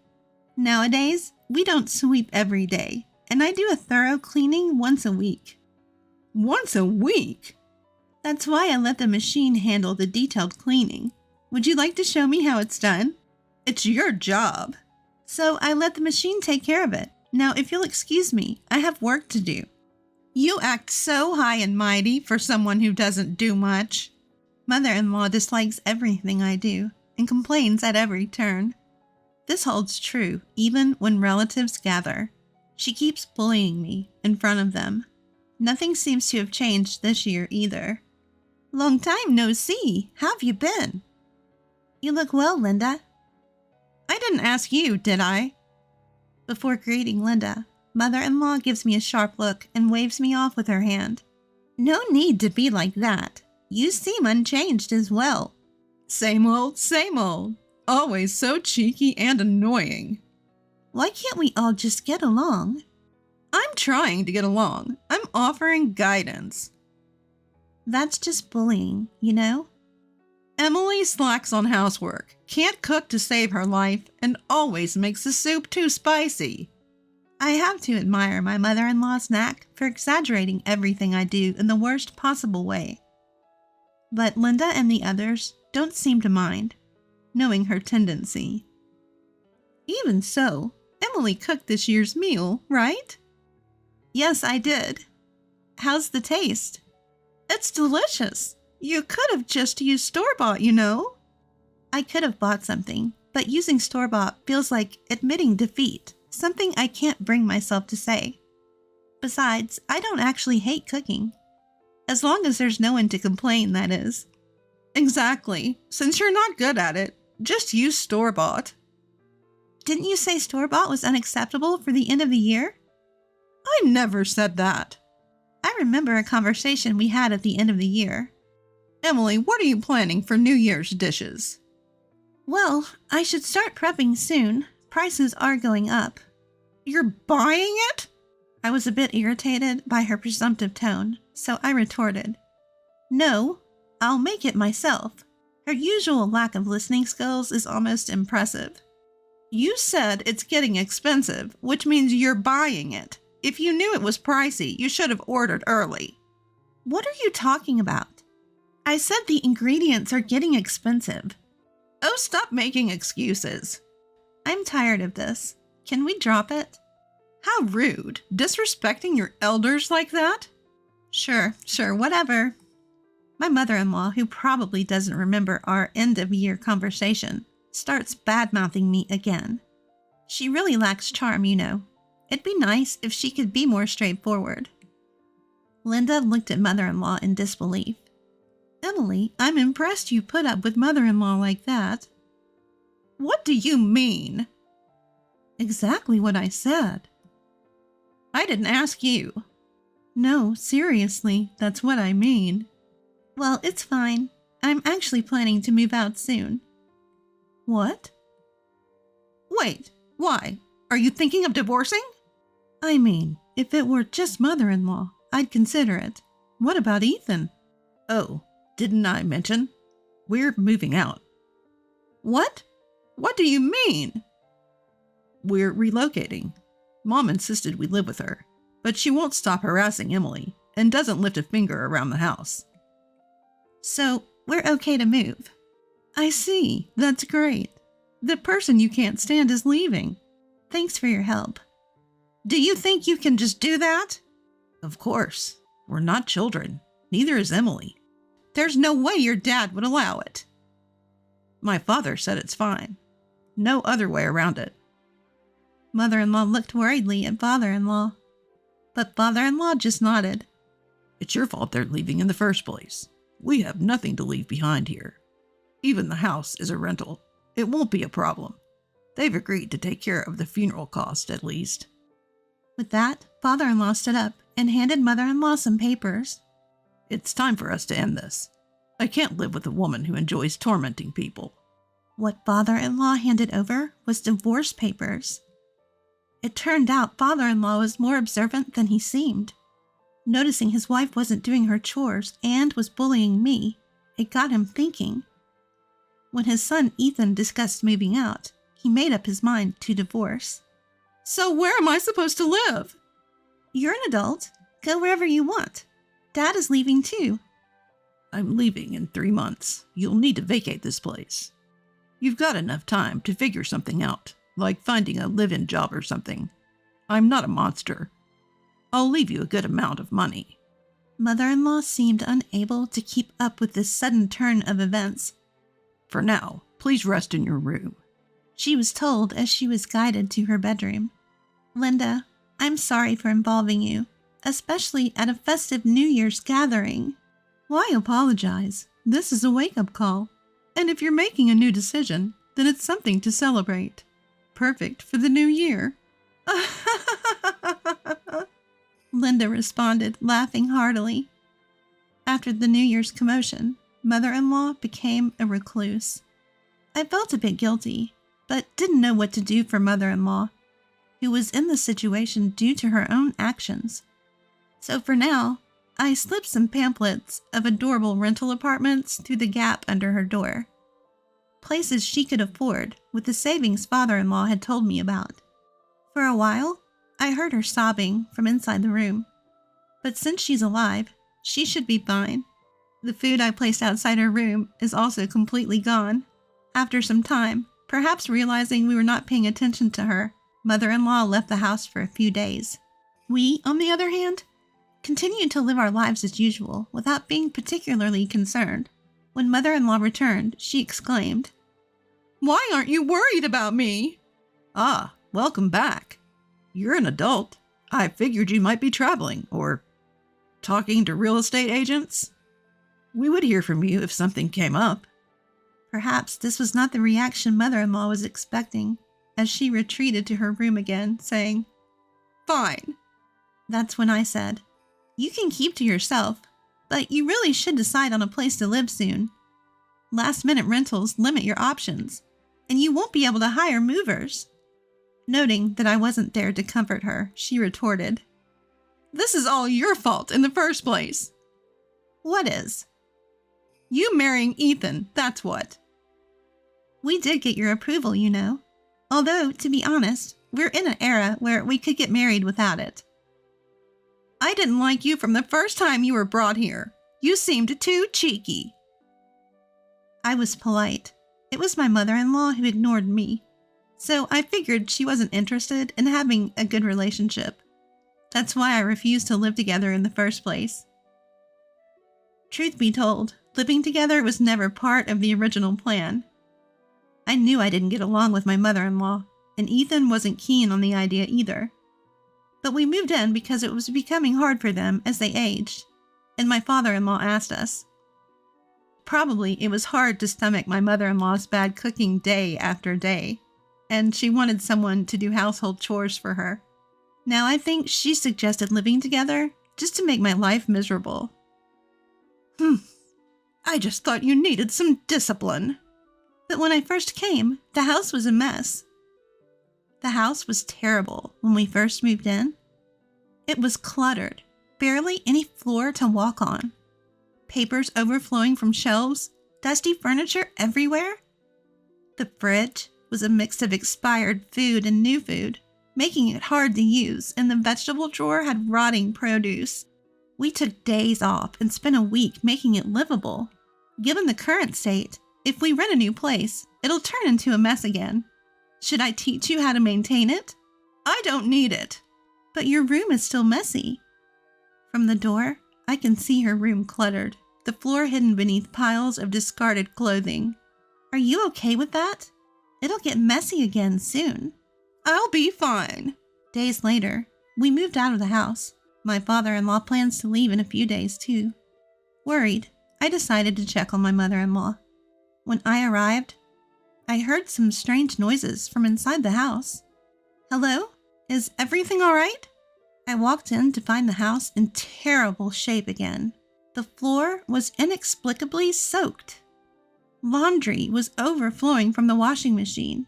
"Nowadays, we don't sweep every day, and I do a thorough cleaning once a week."
"Once a week?"
"That's why I let the machine handle the detailed cleaning. Would you like to show me how it's done?"
"It's your job."
"So I let the machine take care of it. Now, if you'll excuse me, I have work to do."
"You act so high and mighty for someone who doesn't do much."
Mother-in-law dislikes everything I do and complains at every turn. This holds true even when relatives gather. She keeps bullying me in front of them. Nothing seems to have changed this year either.
"Long time no see. How've you been?"
"You look well, Linda."
"I didn't ask you, did I?"
Before greeting Linda, mother-in-law gives me a sharp look and waves me off with her hand.
"No need to be like that. You seem unchanged as well." "Same old, same old. Always so cheeky and annoying."
"Why can't we all just get along?"
"I'm trying to get along. I'm offering guidance."
"That's just bullying, you know?"
"Emily slacks on housework, can't cook to save her life, and always makes the soup too spicy."
I have to admire my mother-in-law's knack for exaggerating everything I do in the worst possible way. But Linda and the others don't seem to mind, knowing her tendency.
"Even so, Emily cooked this year's meal, right?"
"Yes, I did." "How's the taste?"
"It's delicious. You could have just used store-bought, you know."
I could have bought something, but using store-bought feels like admitting defeat, something I can't bring myself to say. Besides, I don't actually hate cooking. As long as there's no one to complain, that is.
Exactly. Since you're not good at it, just use store-bought.
Didn't you say store-bought was unacceptable for the end of the year?
I never said that.
I remember a conversation we had at the end of the year.
Emily, what are you planning for New Year's dishes?
Well, I should start prepping soon. Prices are going up.
You're buying it?
I was a bit irritated by her presumptive tone, so I retorted, "No, I'll make it myself." Her usual lack of listening skills is almost impressive.
You said it's getting expensive, which means you're buying it. If you knew it was pricey, you should have ordered early.
What are you talking about? I said the ingredients are getting expensive.
Oh, stop making excuses.
I'm tired of this. Can we drop it?
How rude. Disrespecting your elders like that?
Sure, whatever. My mother-in-law, who probably doesn't remember our end-of-year conversation, starts bad-mouthing me again. She really lacks charm, you know. It'd be nice if she could be more straightforward. Linda looked at mother-in-law in disbelief. Emily, I'm impressed you put up with mother-in-law like that.
What do you mean?
Exactly what I said.
I didn't ask you.
No, seriously, that's what I mean. Well, it's fine. I'm actually planning to move out soon. What?
Wait, why? Are you thinking of divorcing?
I mean, if it were just mother-in-law, I'd consider it. What about Ethan?
Oh, didn't I mention? We're moving out.
What?
What do you mean? We're relocating. Mom insisted we live with her, but she won't stop harassing Emily and doesn't lift a finger around the house.
So, we're okay to move. I see. That's great. The person you can't stand is leaving. Thanks for your help.
Do you think you can just do that? Of course. We're not children. Neither is Emily. There's no way your dad would allow it. My father said it's fine. No other way around it.
Mother-in-law looked worriedly at father-in-law, but father-in-law just nodded.
It's your fault they're leaving in the first place. We have nothing to leave behind here. Even the house is a rental. It won't be a problem. They've agreed to take care of the funeral cost, at least.
With that, father-in-law stood up and handed mother-in-law some papers.
It's time for us to end this. I can't live with a woman who enjoys tormenting people.
What father-in-law handed over was divorce papers. It turned out father-in-law was more observant than he seemed. Noticing his wife wasn't doing her chores and was bullying me, it got him thinking. When his son Ethan discussed moving out, he made up his mind to divorce.
So where am I supposed to live?
You're an adult. Go wherever you want. Dad is leaving too.
I'm leaving in 3 months. You'll need to vacate this place. You've got enough time to figure something out, like finding a live-in job or something. I'm not a monster. I'll leave you a good amount of money.
Mother-in-law seemed unable to keep up with this sudden turn of events.
For now, please rest in your room,
she was told as she was guided to her bedroom. Linda, I'm sorry for involving you, especially at a festive New Year's gathering. Why apologize? This is a wake-up call. And if you're making a new decision, then it's something to celebrate. Perfect for the new year. Linda responded, laughing heartily. After the New Year's commotion, mother-in-law became a recluse. I felt a bit guilty, but didn't know what to do for mother-in-law, who was in the situation due to her own actions. So for now, I slipped some pamphlets of adorable rental apartments through the gap under her door. Places she could afford with the savings father-in-law had told me about. For a while, I heard her sobbing from inside the room. But since she's alive, she should be fine. The food I placed outside her room is also completely gone. After some time, perhaps realizing we were not paying attention to her, mother-in-law left the house for a few days. We, on the other hand, continued to live our lives as usual without being particularly concerned. When mother-in-law returned, she exclaimed,
"Why aren't you worried about me?" "Ah, welcome back. You're an adult. I figured you might be traveling or talking to real estate agents. We would hear from you if something came up.
Perhaps this was not the reaction mother-in-law was expecting, as she retreated to her room again, saying,
Fine.
That's when I said, you can keep to yourself, but you really should decide on a place to live soon. Last-minute rentals limit your options, and you won't be able to hire movers. Noting that I wasn't there to comfort her, she retorted,
This is all your fault in the first place.
What is?
You marrying Ethan, that's what.
We did get your approval, you know. Although, to be honest, we're in an era where we could get married without it.
I didn't like you from the first time you were brought here. You seemed too cheeky.
I was polite. It was my mother-in-law who ignored me. So I figured she wasn't interested in having a good relationship. That's why I refused to live together in the first place. Truth be told, living together was never part of the original plan. I knew I didn't get along with my mother-in-law, and Ethan wasn't keen on the idea either. But we moved in because it was becoming hard for them as they aged, and my father-in-law asked us. Probably it was hard to stomach my mother-in-law's bad cooking day after day, and she wanted someone to do household chores for her. Now I think she suggested living together just to make my life miserable.
I just thought you needed some discipline.
But when I first came, the house was a mess. The house was terrible when we first moved in. It was cluttered, barely any floor to walk on. Papers overflowing from shelves, dusty furniture everywhere. The fridge was a mix of expired food and new food, making it hard to use, and the vegetable drawer had rotting produce. We took days off and spent a week making it livable. Given the current state, if we rent a new place, it'll turn into a mess again. Should I teach you how to maintain it?
I don't need it.
But your room is still messy. From the door, I can see her room cluttered, the floor hidden beneath piles of discarded clothing. Are you okay with that? It'll get messy again soon.
I'll be fine.
Days later, we moved out of the house. My father-in-law plans to leave in a few days, too. Worried, I decided to check on my mother-in-law. When I arrived, I heard some strange noises from inside the house. Hello? Is everything all right? I walked in to find the house in terrible shape again. The floor was inexplicably soaked. Laundry was overflowing from the washing machine,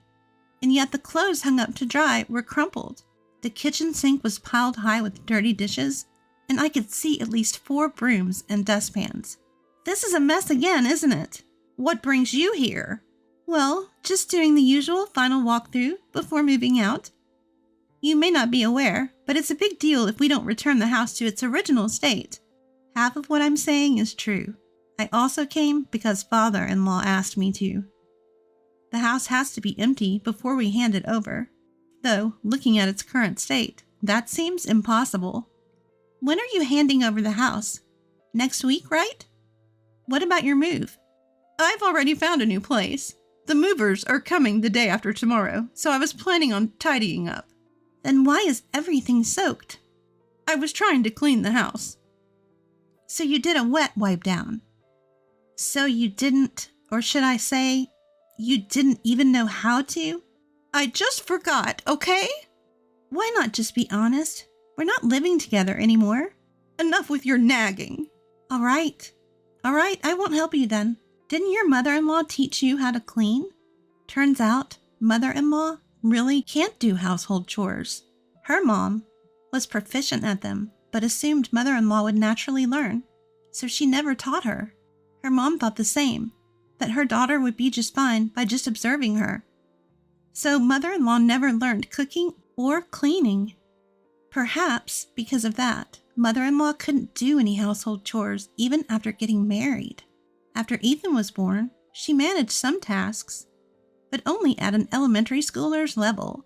and yet the clothes hung up to dry were crumpled. The kitchen sink was piled high with dirty dishes, and I could see at least 4 brooms and dustpans. This is a mess again, isn't it?
What brings you here?
Well, just doing the usual final walkthrough before moving out. You may not be aware, but it's a big deal if we don't return the house to its original state. Half of what I'm saying is true. I also came because father-in-law asked me to. The house has to be empty before we hand it over. Though, looking at its current state, that seems impossible. When are you handing over the house? Next week, right? What about your move?
I've already found a new place. The movers are coming the day after tomorrow, so I was planning on tidying up.
Then why is everything soaked?
I was trying to clean the house.
So you did a wet wipe down. So you didn't, or should I say, you didn't even know how to?
I just forgot, okay?
Why not just be honest? We're not living together anymore.
Enough with your nagging.
All right, I won't help you then. Didn't your mother-in-law teach you how to clean? Turns out, mother-in-law really can't do household chores. Her mom was proficient at them, but assumed mother-in-law would naturally learn, so she never taught her. Her mom thought the same, that her daughter would be just fine by just observing her. So mother-in-law never learned cooking or cleaning. Perhaps because of that, mother-in-law couldn't do any household chores even after getting married. After Ethan was born, she managed some tasks, but only at an elementary schooler's level.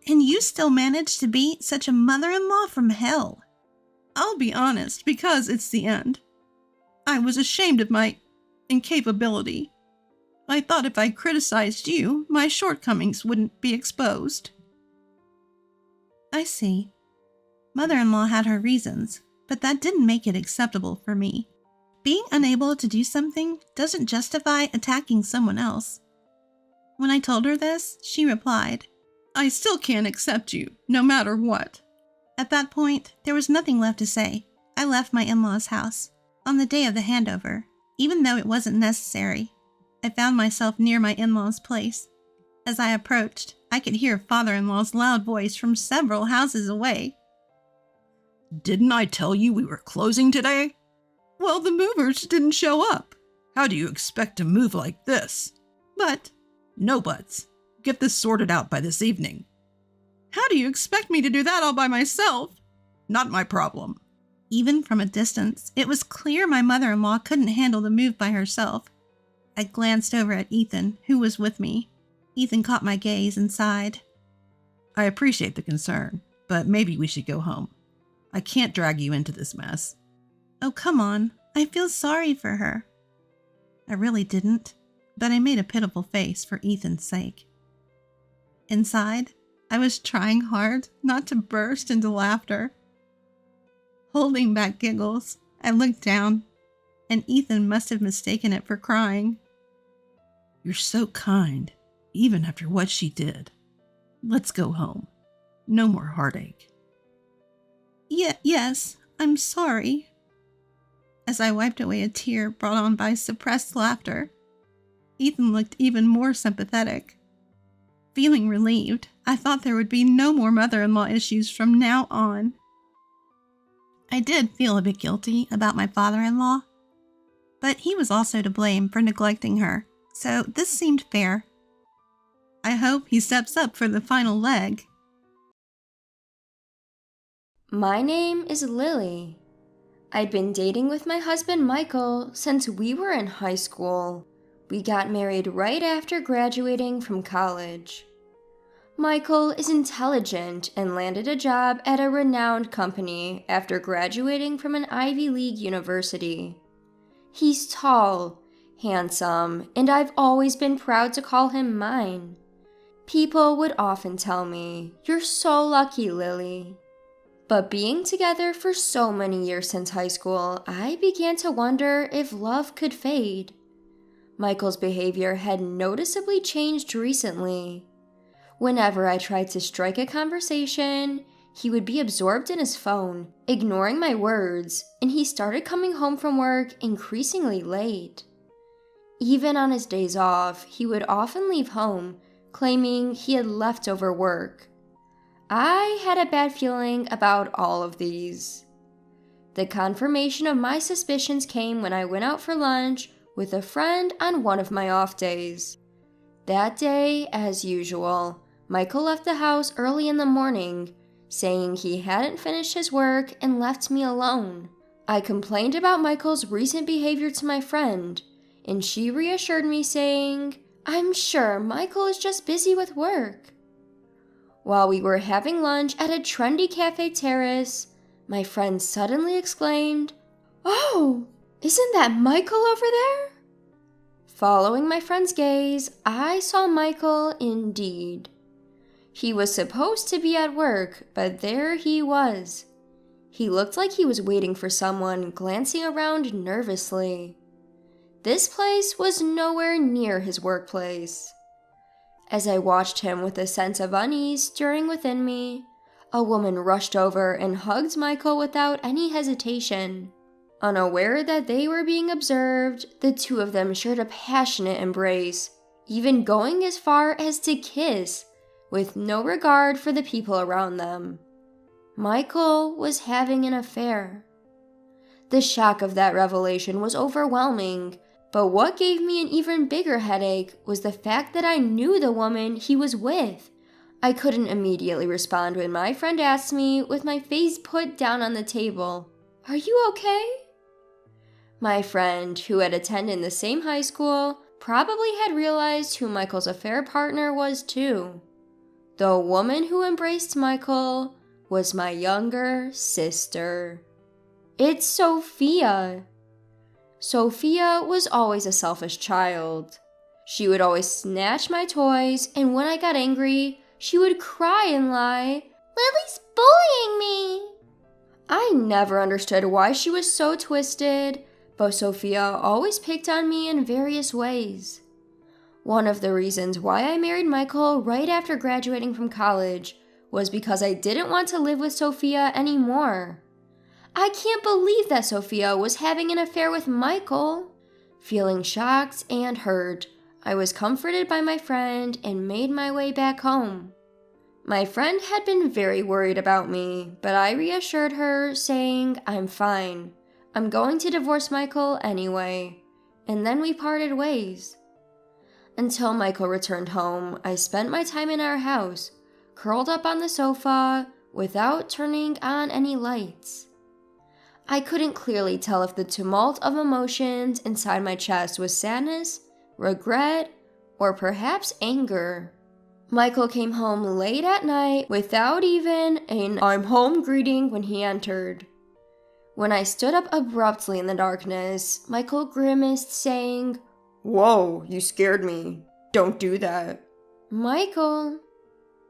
And you still managed to be such a mother-in-law from hell.
I'll be honest, because it's the end. I was ashamed of my incapability. I thought if I criticized you, my shortcomings wouldn't be exposed.
I see. Mother-in-law had her reasons, but that didn't make it acceptable for me. Being unable to do something doesn't justify attacking someone else. When I told her this, she replied,
I still can't accept you, no matter what.
At that point, there was nothing left to say. I left my in-laws' house. On the day of the handover, even though it wasn't necessary, I found myself near my in-laws' place. As I approached, I could hear father-in-law's loud voice from several houses away.
Didn't I tell you we were closing today? Well, the movers didn't show up. How do you expect to move like this? But, no buts. Get this sorted out by this evening. How do you expect me to do that all by myself? Not my problem.
Even from a distance, it was clear my mother-in-law couldn't handle the move by herself. I glanced over at Ethan, who was with me. Ethan caught my gaze and sighed.
I appreciate the concern, but maybe we should go home. I can't drag you into this mess.
Oh, come on. I feel sorry for her. I really didn't, but I made a pitiful face for Ethan's sake. Inside, I was trying hard not to burst into laughter. Holding back giggles, I looked down, and Ethan must have mistaken it for crying.
You're so kind, even after what she did. Let's go home. No more heartache.
Yes, I'm sorry. As I wiped away a tear brought on by suppressed laughter, Ethan looked even more sympathetic. Feeling relieved, I thought there would be no more mother-in-law issues from now on. I did feel a bit guilty about my father-in-law, but he was also to blame for neglecting her, so this seemed fair. I hope he steps up for the final leg.
My name is Lily. I'd been dating with my husband Michael since we were in high school. We got married right after graduating from college. Michael is intelligent and landed a job at a renowned company after graduating from an Ivy League university. He's tall, handsome, and I've always been proud to call him mine. People would often tell me, "You're so lucky, Lily." But being together for so many years since high school, I began to wonder if love could fade. Michael's behavior had noticeably changed recently. Whenever I tried to strike a conversation, he would be absorbed in his phone, ignoring my words, and he started coming home from work increasingly late. Even on his days off, he would often leave home, claiming he had leftover work. I had a bad feeling about all of these. The confirmation of my suspicions came when I went out for lunch with a friend on one of my off days. That day, as usual, Michael left the house early in the morning, saying he hadn't finished his work and left me alone. I complained about Michael's recent behavior to my friend, and she reassured me saying, "I'm sure Michael is just busy with work." While we were having lunch at a trendy cafe terrace, my friend suddenly exclaimed, "Oh, isn't that Michael over there?" Following my friend's gaze, I saw Michael indeed. He was supposed to be at work, but there he was. He looked like he was waiting for someone, glancing around nervously. This place was nowhere near his workplace. As I watched him with a sense of unease stirring within me, a woman rushed over and hugged Michael without any hesitation. Unaware that they were being observed, the two of them shared a passionate embrace, even going as far as to kiss, with no regard for the people around them. Michael was having an affair. The shock of that revelation was overwhelming, but what gave me an even bigger headache was the fact that I knew the woman he was with. I couldn't immediately respond when my friend asked me, with my face put down on the table, "Are you okay?" My friend, who had attended the same high school, probably had realized who Michael's affair partner was too. The woman who embraced Michael was my younger sister. It's Sophia. Sophia was always a selfish child. She would always snatch my toys, and when I got angry, she would cry and lie, "Lily's bullying me."
I never understood why she was so twisted, but Sophia always picked on me in various ways. One of the reasons why I married Michael right after graduating from college was because I didn't want to live with Sophia anymore. I can't believe that Sophia was having an affair with Michael. Feeling shocked and hurt, I was comforted by my friend and made my way back home. My friend had been very worried about me, but I reassured her, saying, "I'm fine. I'm going to divorce Michael anyway." And then we parted ways. Until Michael returned home, I spent my time in our house, curled up on the sofa, without turning on any lights. I couldn't clearly tell if the tumult of emotions inside my chest was sadness, regret, or perhaps anger. Michael came home late at night without even an "I'm home" greeting when he entered. When I stood up abruptly in the darkness, Michael grimaced, saying, "Whoa, you scared me. Don't do that." "Michael."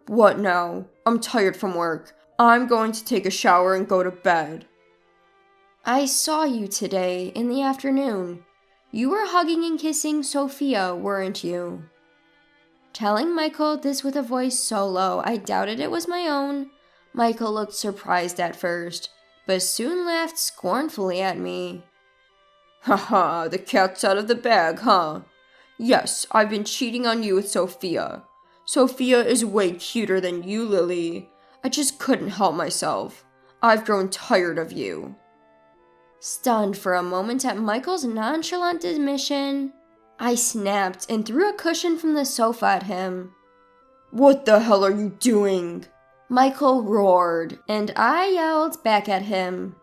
"What now? I'm tired from work. I'm going to take a shower and go to bed." "I saw you today in the afternoon. You were hugging and kissing Sophia, weren't you?" Telling Michael this with a voice so low I doubted it was my own, Michael looked surprised at first, but soon laughed scornfully at me. "Haha, the cat's out of the bag, huh? Yes, I've been cheating on you with Sophia. Sophia is way cuter than you, Lily. I just couldn't help myself. I've grown tired of you." Stunned for a moment at Michael's nonchalant admission, I snapped and threw a cushion from the sofa at him. "What the hell are you doing?" Michael roared, and I yelled back at him.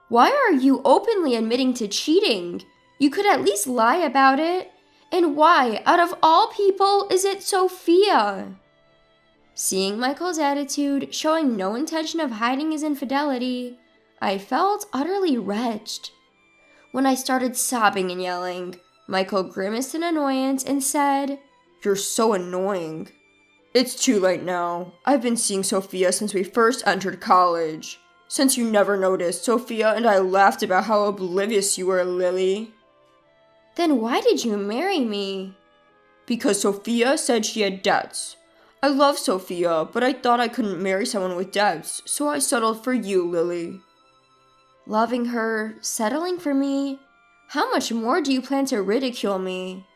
"Why are you openly admitting to cheating? You could at least lie about it. And why, out of all people, is it Sophia?" Seeing Michael's attitude, showing no intention of hiding his infidelity, I felt utterly wretched. When I started sobbing and yelling, Michael grimaced in annoyance and said, "You're so annoying." "It's too late now. I've been seeing Sophia since we first entered college. Since you never noticed, Sophia and I laughed about how oblivious you were, Lily." "Then why did you marry me?" "Because Sophia said she had debts. I love Sophia, but I thought I couldn't marry someone with debts, so I settled for you, Lily." Loving her, settling for me, how much more do you plan to ridicule me?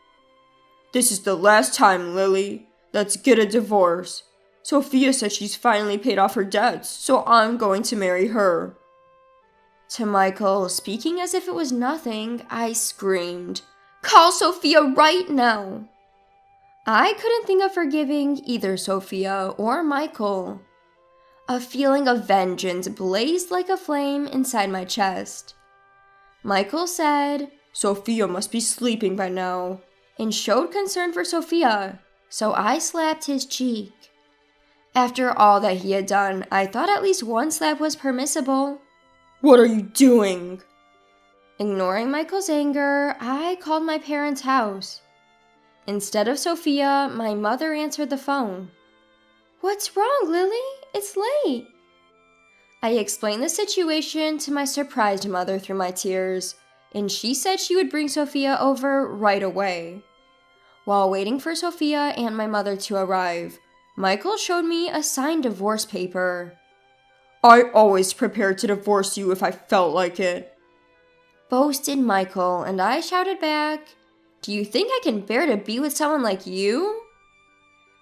"This is the last time, Lily. Let's get a divorce. Sophia said she's finally paid off her debts, so I'm going to marry her." To Michael, speaking as if it was nothing, I screamed, "Call Sophia right now!" I couldn't think of forgiving either Sophia or Michael. A feeling of vengeance blazed like a flame inside my chest. Michael said, "Sophia must be sleeping by now," and showed concern for Sophia, so I slapped his cheek. After all that he had done, I thought at least one slap was permissible. "What are you doing?" Ignoring Michael's anger, I called my parents' house. Instead of Sophia, my mother answered the phone. "What's wrong, Lily? It's late." I explained the situation to my surprised mother through my tears, and she said she would bring Sophia over right away. While waiting for Sophia and my mother to arrive, Michael showed me a signed divorce paper. "I always prepared to divorce you if I felt like it," boasted Michael, and I shouted back, "Do you think I can bear to be with someone like you?"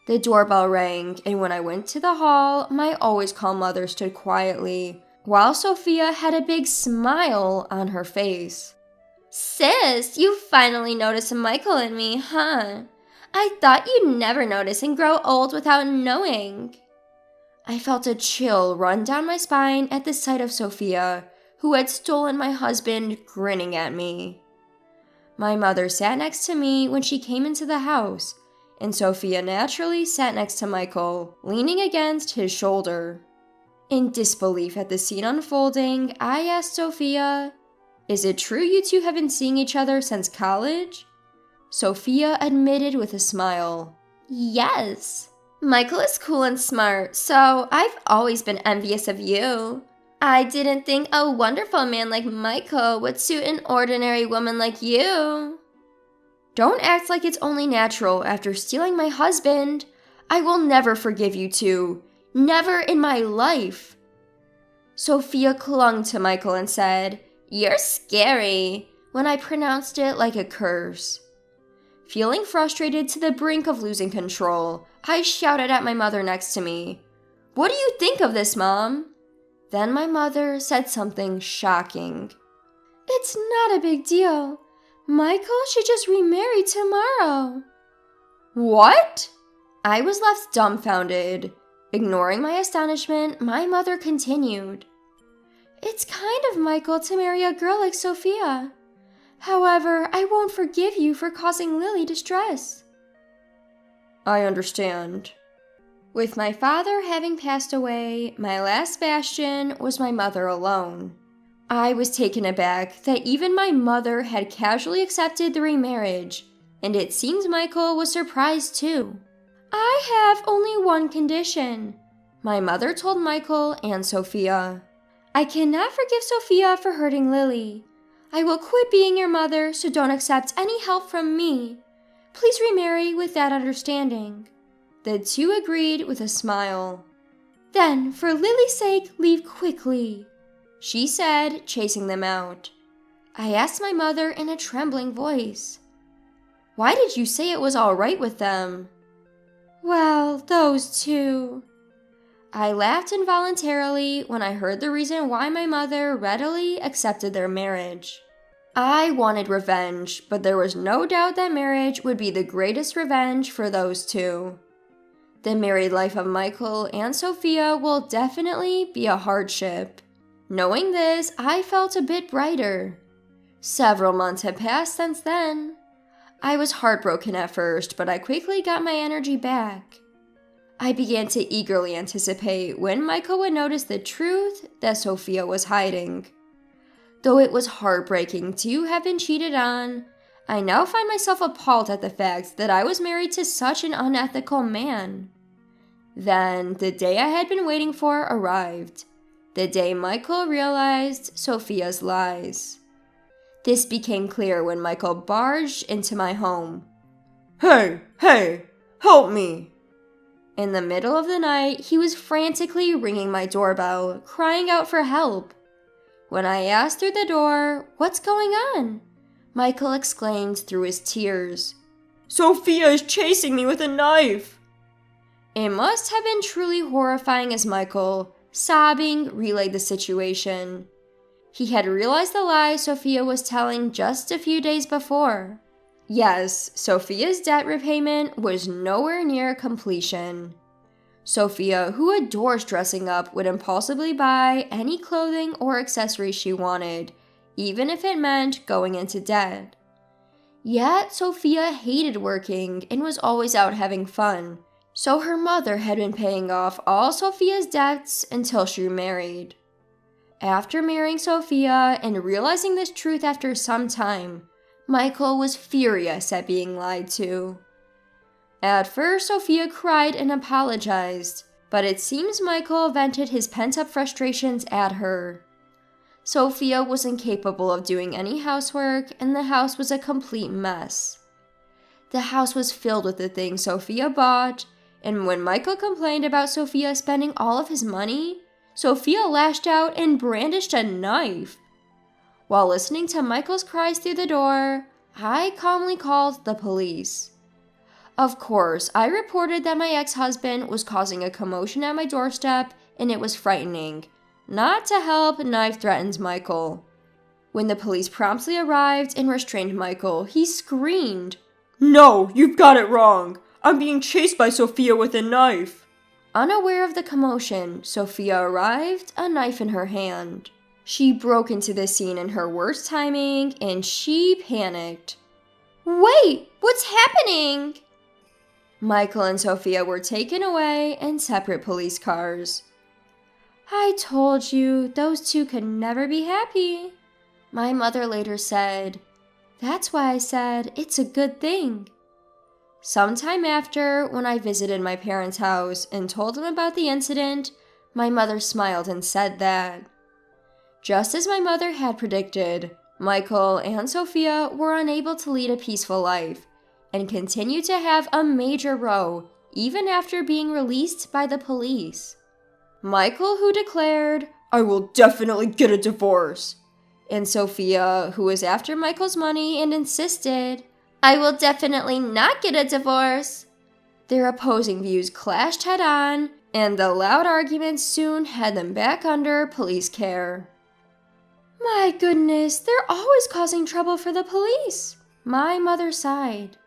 The doorbell rang, and when I went to the hall, my always calm mother stood quietly, while Sophia had a big smile on her face. "Sis, you finally noticed Michael in me, huh? I thought you'd never notice and grow old without knowing." I felt a chill run down my spine at the sight of Sophia, who had stolen my husband, grinning at me. My mother sat next to me when she came into the house, and Sophia naturally sat next to Michael, leaning against his shoulder. In disbelief at the scene unfolding, I asked Sophia, "Is it true you two have been seeing each other since college?" Sophia admitted with a smile, "Yes. Michael is cool and smart, so I've always been envious of you. I didn't think a wonderful man like Michael would suit an ordinary woman like you. Don't act like it's only natural after stealing my husband. I will never forgive you two. Never in my life. Sophia clung to Michael and said, "You're scary," when I pronounced it like a curse. Feeling frustrated to the brink of losing control, I shouted at my mother next to me, "What do you think of this, Mom?" Then my mother said something shocking. "It's not a big deal. Michael should just remarry tomorrow." What? I was left dumbfounded. Ignoring my astonishment, my mother continued, "It's kind of Michael to marry a girl like Sophia. However, I won't forgive you for causing Lily distress." I understand. With my father having passed away, my last bastion was my mother alone. I was taken aback that even my mother had casually accepted the remarriage, and it seems Michael was surprised too. "I have only one condition," my mother told Michael and Sophia. "I cannot forgive Sophia for hurting Lily. I will quit being your mother, so don't accept any help from me. Please remarry with that understanding." The two agreed with a smile. "Then, for Lily's sake, leave quickly," she said, chasing them out. I asked my mother in a trembling voice, "Why did you say it was all right with them?" "Well, those two." I laughed involuntarily when I heard the reason why my mother readily accepted their marriage. I wanted revenge, but there was no doubt that marriage would be the greatest revenge for those two. The married life of Michael and Sophia will definitely be a hardship. Knowing this, I felt a bit brighter. Several months had passed since then. I was heartbroken at first, but I quickly got my energy back. I began to eagerly anticipate when Michael would notice the truth that Sophia was hiding. Though it was heartbreaking to have been cheated on, I now find myself appalled at the fact that I was married to such an unethical man. Then, the day I had been waiting for arrived. The day Michael realized Sophia's lies. This became clear when Michael barged into my home. Hey, help me!" In the middle of the night, he was frantically ringing my doorbell, crying out for help. When I asked through the door, "What's going on?" Michael exclaimed through his tears, "Sophia is chasing me with a knife!" It must have been truly horrifying as Michael, sobbing, relayed the situation. He had realized the lie Sophia was telling just a few days before. Yes, Sophia's debt repayment was nowhere near completion. Sophia, who adores dressing up, would impulsively buy any clothing or accessories she wanted, even if it meant going into debt. Yet, Sophia hated working and was always out having fun, so her mother had been paying off all Sophia's debts until she remarried. After marrying Sophia and realizing this truth after some time, Michael was furious at being lied to. At first, Sophia cried and apologized, but it seems Michael vented his pent-up frustrations at her. Sophia was incapable of doing any housework, and the house was a complete mess. The house was filled with the things Sophia bought, and when Michael complained about Sophia spending all of his money, Sophia lashed out and brandished a knife. While listening to Michael's cries through the door, I calmly called the police. Of course, I reported that my ex-husband was causing a commotion at my doorstep, and it was frightening. Not to help, knife threatened Michael. When the police promptly arrived and restrained Michael, he screamed, "No, you've got it wrong. I'm being chased by Sophia with a knife." Unaware of the commotion, Sophia arrived, a knife in her hand. She broke into the scene in her worst timing, and she panicked. "Wait, what's happening?" Michael and Sophia were taken away in separate police cars. "I told you, those two could never be happy," my mother later said. "That's why I said it's a good thing." Sometime after, when I visited my parents' house and told them about the incident, my mother smiled and said that Just as my mother had predicted, Michael and Sophia were unable to lead a peaceful life and continued to have a major row even after being released by the police. Michael, who declared, "I will definitely get a divorce," and Sophia, who was after Michael's money and insisted, "I will definitely not get a divorce." Their opposing views clashed head-on, and the loud arguments soon had them back under police care. "My goodness, they're always causing trouble for the police," my mother sighed.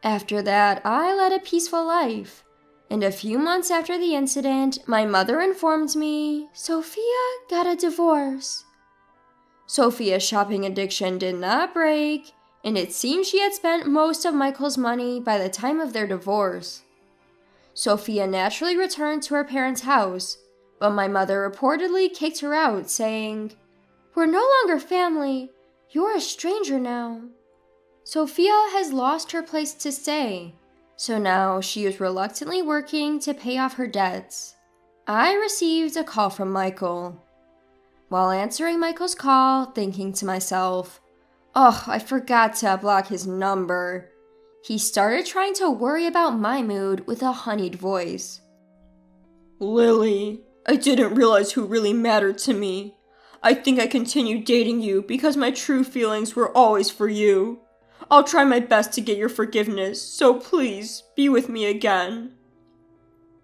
After that, I led a peaceful life, and a few months after the incident, my mother informed me Sophia got a divorce. Sophia's shopping addiction did not break, and it seemed she had spent most of Michael's money by the time of their divorce. Sophia naturally returned to her parents' house, but my mother reportedly kicked her out, saying, "We're no longer family. You're a stranger now." Sophia has lost her place to stay, so now she is reluctantly working to pay off her debts. I received a call from Michael. While answering Michael's call, thinking to myself, "Oh, I forgot to block his number," he started trying to worry about my mood with a honeyed voice.
"Lily, I didn't realize who really mattered to me. I think I continued dating you because my true feelings were always for you. I'll try my best to get your forgiveness, so please, be with me again."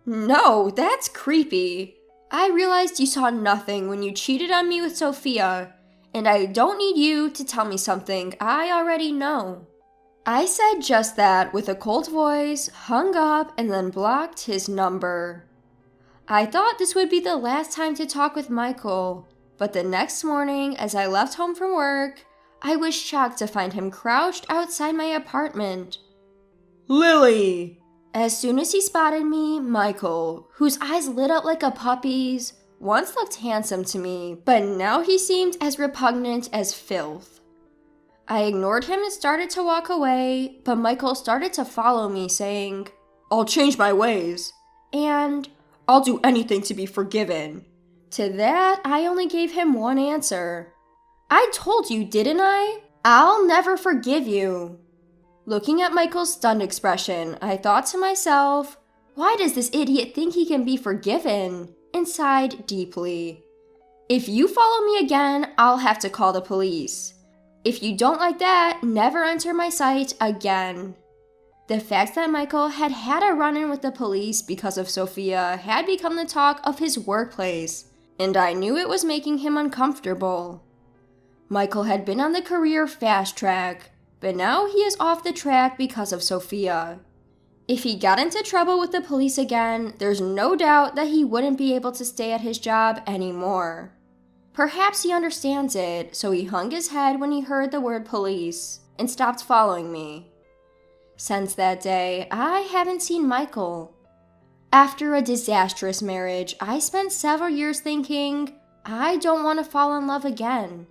No, that's creepy. I realized you saw nothing when you cheated on me with Sophia, and I don't need you to tell me something I already know. I said just that with a cold voice, hung up, and then blocked his number. I thought this would be the last time to talk with Michael, but the next morning, as I left home from work, I was shocked to find him crouched outside my apartment.
"Lily!"
As soon as he spotted me, Michael, whose eyes lit up like a puppy's, once looked handsome to me, but now he seemed as repugnant as filth. I ignored him and started to walk away, but Michael started to follow me, saying,
"I'll change my ways,"
and
"I'll do anything to be forgiven."
To that, I only gave him one answer. "I told you, didn't I? I'll never forgive you." Looking at Michael's stunned expression, I thought to myself, why does this idiot think he can be forgiven? And sighed deeply. If you follow me again, I'll have to call the police. If you don't like that, never enter my sight again. The fact that Michael had had a run-in with the police because of Sophia had become the talk of his workplace, and I knew it was making him uncomfortable. Michael had been on the career fast track, but now he is off the track because of Sophia. If he got into trouble with the police again, there's no doubt that he wouldn't be able to stay at his job anymore. Perhaps he understands it, so he hung his head when he heard the word police and stopped following me. Since that day, I haven't seen Michael. After a disastrous marriage, I spent several years thinking, I don't want to fall in love again.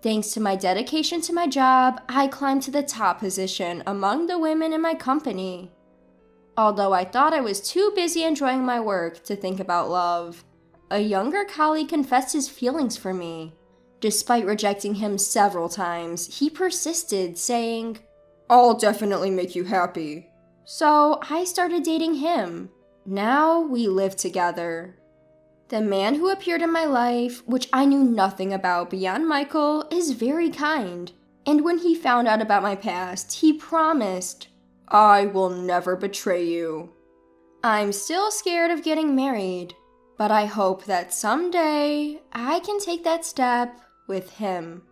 Thanks to my dedication to my job, I climbed to the top position among the women in my company. Although I thought I was too busy enjoying my work to think about love, a younger colleague confessed his feelings for me. Despite rejecting him several times, he persisted, saying,
"I'll definitely make you happy."
So I started dating him. Now we live together. The man who appeared in my life, which I knew nothing about beyond Michael, is very kind. And when he found out about my past, he promised,
"I will never betray you."
I'm still scared of getting married, but I hope that someday I can take that step with him.